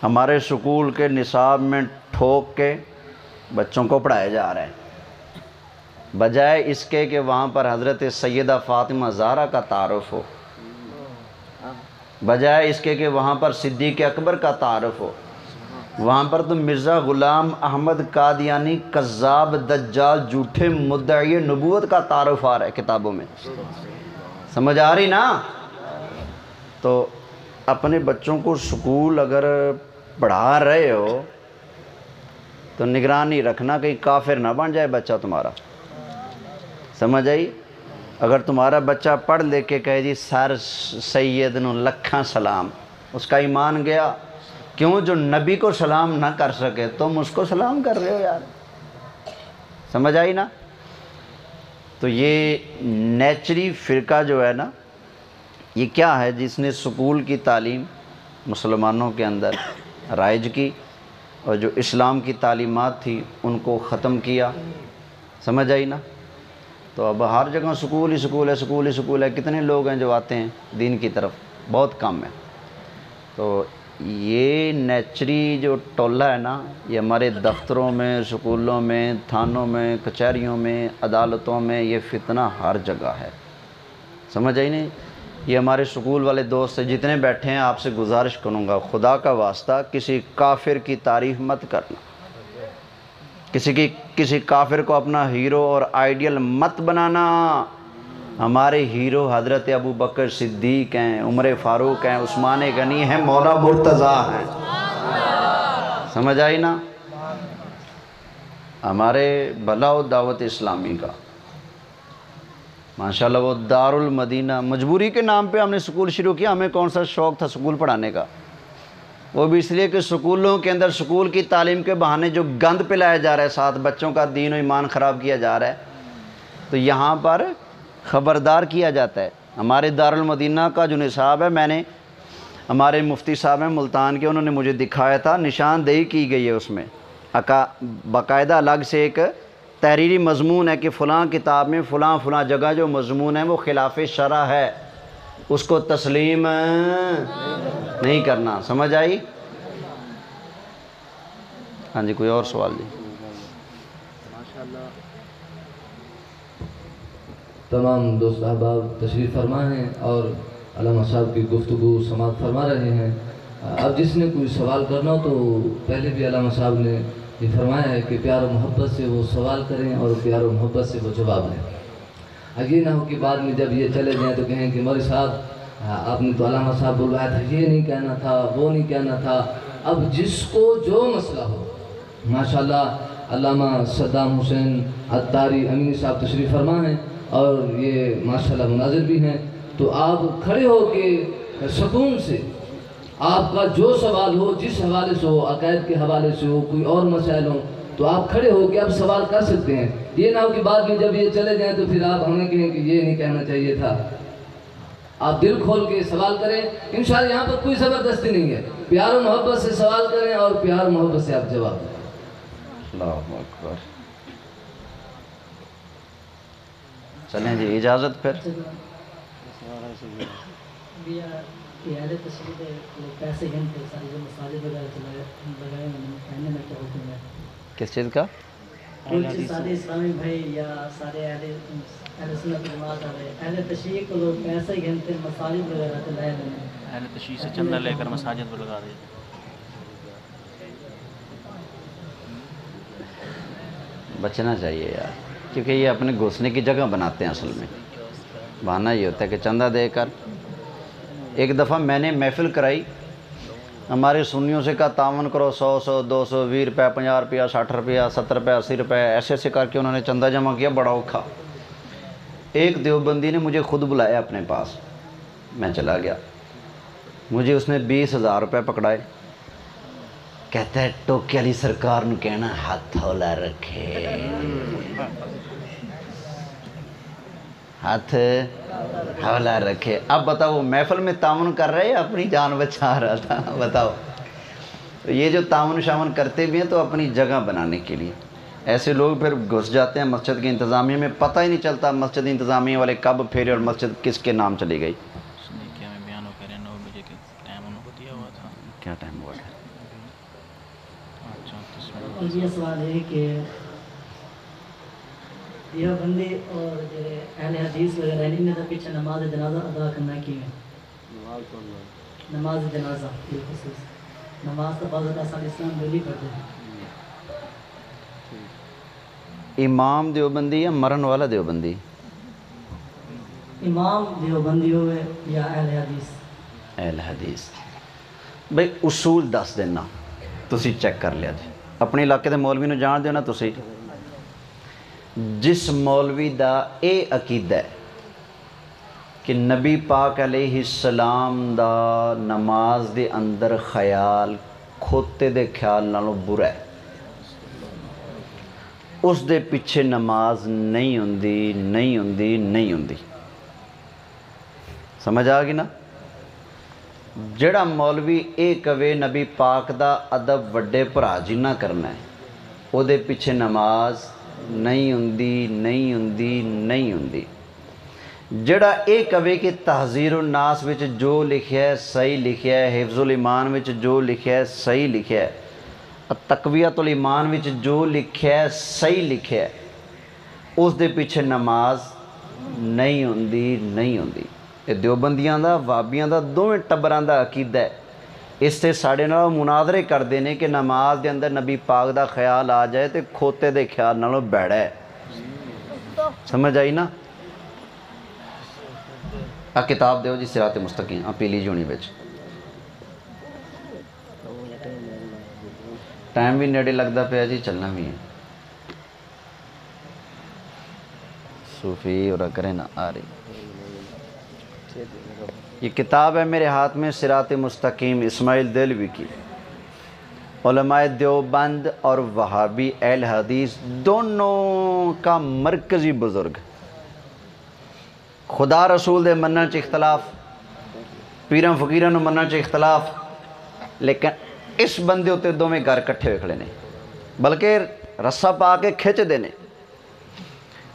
ہمارے سکول کے نصاب میں ٹھوک کے بچوں کو پڑھایا جا رہا ہے، بجائے اس کے کہ وہاں پر حضرت سیدہ فاطمہ زہرا کا تعارف ہو، بجائے اس کے کہ وہاں پر صدیق اکبر کا تعارف ہو، وہاں پر تو مرزا غلام احمد قادیانی کذاب دجال جھوٹے مدعی نبوت کا تعارف آ رہا ہے کتابوں میں، سمجھ آ رہی نا؟ تو اپنے بچوں کو سکول اگر پڑھا رہے ہو تو نگرانی رکھنا کہیں کافر نہ بن جائے بچہ تمہارا، سمجھ آئی؟ اگر تمہارا بچہ پڑھ لے کے کہے جی سر سید نو لکھاں سلام، اس کا ایمان گیا، کیوں؟ جو نبی کو سلام نہ کر سکے تم اس کو سلام کر رہے ہو یار، سمجھ آئی نا؟ تو یہ نیچری فرقہ جو ہے نا، یہ کیا ہے؟ جس نے سکول کی تعلیم مسلمانوں کے اندر رائج کی اور جو اسلام کی تعلیمات تھی ان کو ختم کیا، سمجھ آئی نا؟ تو اب ہر جگہ سکول ہی سکول ہے، سکول ہی سکول ہے، کتنے لوگ ہیں جو آتے ہیں دین کی طرف؟ بہت کم ہے۔ تو یہ نیچری جو ٹولہ ہے نا، یہ ہمارے دفتروں میں، سکولوں میں، تھانوں میں، کچہریوں میں، عدالتوں میں، یہ فتنہ ہر جگہ ہے، سمجھ آئی نہیں؟ یہ ہمارے سکول والے دوست جتنے بیٹھے ہیں، آپ سے گزارش کروں گا خدا کا واسطہ کسی کافر کی تعریف مت کرنا، کسی کافر کو اپنا ہیرو اور آئیڈیل مت بنانا۔ ہمارے ہیرو حضرت ابو بکر صدیق ہیں، عمر فاروق ہیں، عثمان غنی ہیں، مولا مرتضیٰ ہیں، سمجھ آئی نا؟ ہمارے بھلا و دعوت اسلامی کا ماشاءاللہ وہ دارالمدینہ، مجبوری کے نام پہ ہم نے سکول شروع کیا، ہمیں کون سا شوق تھا سکول پڑھانے کا؟ وہ بھی اس لیے کہ سکولوں کے اندر سکول کی تعلیم کے بہانے جو گند پلایا جا رہا ہے، ساتھ بچوں کا دین و ایمان خراب کیا جا رہا ہے، تو یہاں پر خبردار کیا جاتا ہے۔ ہمارے دارالمدینہ کا جو نصاب ہے، میں نے ہمارے مفتی صاحب ہیں ملتان کے، انہوں نے مجھے دکھایا تھا، نشاندہی کی گئی ہے اس میں، باقاعدہ الگ سے ایک تحریری مضمون ہے کہ فلاں کتاب میں فلاں فلاں جگہ جو مضمون ہے وہ خلاف شرع ہے، اس کو تسلیم نہیں کرنا۔ سمجھ آئی؟ ہاں جی، کوئی اور سوال جی؟ تمام دوست احباب تشریف فرما ہیں اور علامہ صاحب کی گفتگو سماعت فرما رہے ہیں۔ اب جس نے کوئی سوال کرنا ہو تو پہلے بھی علامہ صاحب نے یہ فرمایا ہے کہ پیار و محبت سے وہ سوال کریں اور پیار و محبت سے وہ جواب لیں۔ اب یہ نہ ہو کہ بعد میں جب یہ چلے جائیں تو کہیں کہ مولوی صاحب آپ نے تو علامہ صاحب بلوایا تھا، یہ نہیں کہنا تھا، وہ نہیں کہنا تھا۔ اب جس کو جو مسئلہ ہو، ماشاءاللہ علامہ صدام حسین عطاری امینی صاحب تشریف فرما ہیں اور یہ ماشاءاللہ مناظر بھی ہیں، تو آپ کھڑے ہو کے سکون سے آپ کا جو سوال ہو، جس حوالے سے ہو، عقائد کے حوالے سے ہو، کوئی اور مسائل ہوں، تو آپ کھڑے ہو کے آپ سوال کر سکتے ہیں۔ یہ نہ ہو کہ بعد میں جب یہ چلے جائیں تو پھر آپ ہمیں کہیں کہ یہ نہیں کہنا چاہیے تھا۔ آپ دل کھول کے سوال کریں، انشاءاللہ یہاں پر کوئی زبردستی نہیں ہے، پیار و محبت سے سوال کریں اور پیار و محبت سے آپ جواب دیں۔ اللہ اکبر۔ چلیں جی، اجازت پھر۔ یہ اہل تشریح لوگ پیسے گنتے ساری جو مساجد وغیرہ لگائے ہیں، کہنے میں کیا حکم ہے؟ کس چیز کا؟ کچھ سارے اسلامی بھائی یا سارے اہل سنت جماعت والے اہل تشریح کو لوگ پیسے گنتے مساجد وغیرہ سے لائے ہوئے ہیں، اہل تشریح سے چندہ لے کر مساجد پر لگا دیتے۔ بچنا چاہیے یار، کیونکہ یہ اپنے گھسنے کی جگہ بناتے ہیں۔ اصل میں بہانہ یہ ہوتا ہے کہ چندہ دے کر۔ ایک دفعہ میں نے محفل کرائی، ہمارے سنیوں سے کہا تعاون کرو، 100 200 20 روپے 50 روپیہ 60 روپیہ 70 روپے 80 روپے ایسے ایسے کر کے انہوں نے چندہ جمع کیا، بڑا اوکھا۔ ایک دیوبندی نے مجھے خود بلایا اپنے پاس، میں چلا گیا، مجھے اس نے 20,000 روپے پکڑائے، کہتا ہے ٹوکے علی سرکار نو کہنا ہاتھ ہولا رکھے، ہاتھ ہولا رکھے۔ اب بتاؤ محفل میں تعاون کر رہے یا اپنی جان بچا رہا تھا؟ بتاؤ۔ یہ جو تعاون شامن کرتے بھی ہیں تو اپنی جگہ بنانے کے لیے، ایسے لوگ پھر گھس جاتے ہیں مسجد کی انتظامیہ میں، پتہ ہی نہیں چلتا مسجد انتظامیہ والے کب پھیرے اور مسجد کس کے نام چلی گئی۔ کیا میں بیان ہو کر 9 بجے کے ٹائم ان کو دیا ہوا تھا۔ کیا ٹائم ہوا ہے؟ اور یہ سوال ہے کہ یہ بندے اور جو اہل حدیث وغیرہ ان میں پیچھے نماز جنازہ ادا کرنا کی ہے؟ نماز جنازہ بالخصوص نماز تو بعض آسان اسلام بلی پڑھتے ہیں۔ امام دیوبندی یا مرن والا دیوبندی؟ امام دیوبندی ہوئے یا اہل حدیث؟ اہل حدیث۔ بھائی اصول دس دینا، تسی چیک کر لیا جی، اپنے علاقے دے مولوی نو جان دینا تسی۔ جس مولوی دا اے عقیدہ ہے کہ نبی پاک علیہ السلام دا نماز دے اندر خیال کھوتے دے خیال نالوں برا ہے، اس دے پیچھے نماز نہیں ہوندی نہیں ہوندی نہیں ہوندی۔ سمجھ آ گئی نا؟ جڑا مولوی اے کہے نبی پاک دا ادب وڈے بھرا جنہ کرنا ہے، او دے پیچھے نماز نہیں ہوندی نہیں ہوندی نہیں ہوندی۔ جڑا اے کہے کہ تحذیر الناس وچ جو لکھیا ہے صحیح لکھیا ہے، حفظ الایمان وچ جو لکھیا ہے صحیح لکھیا ہے، تقویت الایمان وچ جو لکھیا ہے صحیح لکھیا ہے، اس دے پیچھے نماز نہیں ہوندی نہیں ہوندی۔ یہ دیوبندیاں دا وہابیاں دا دوویں ٹبراں دا عقیدہ ہے۔ اس سے ساڑے نال مناظرے کردے نے کہ نماز دے اندر نبی پاک دا خیال آ جائے تے کھوتے دے خیال نالوں بیڑا ہے۔ سمجھ آئی نا؟ آ کتاب دیو جی صراط مستقیم، پیلی جی ہونی بچ، ٹائم بھی نیڑے لگدا پیا جی، چلنا بھی ہے۔ صوفی اور کرے نا آ رہی، یہ کتاب ہے میرے ہاتھ میں، صراط مستقیم، اسماعیل دہلوی کی۔ علماء دیوبند اور وہابی اہل حدیث دونوں کا مرکزی بزرگ، خدا رسول دے منن چ اختلاف، پیراں فقیراں نو منن چ اختلاف، لیکن اس بندے ہوتے دونوں گھر کٹھے ہوئے کھڑے نے، بلکہ رسا پا کے کھچ دے نے۔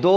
2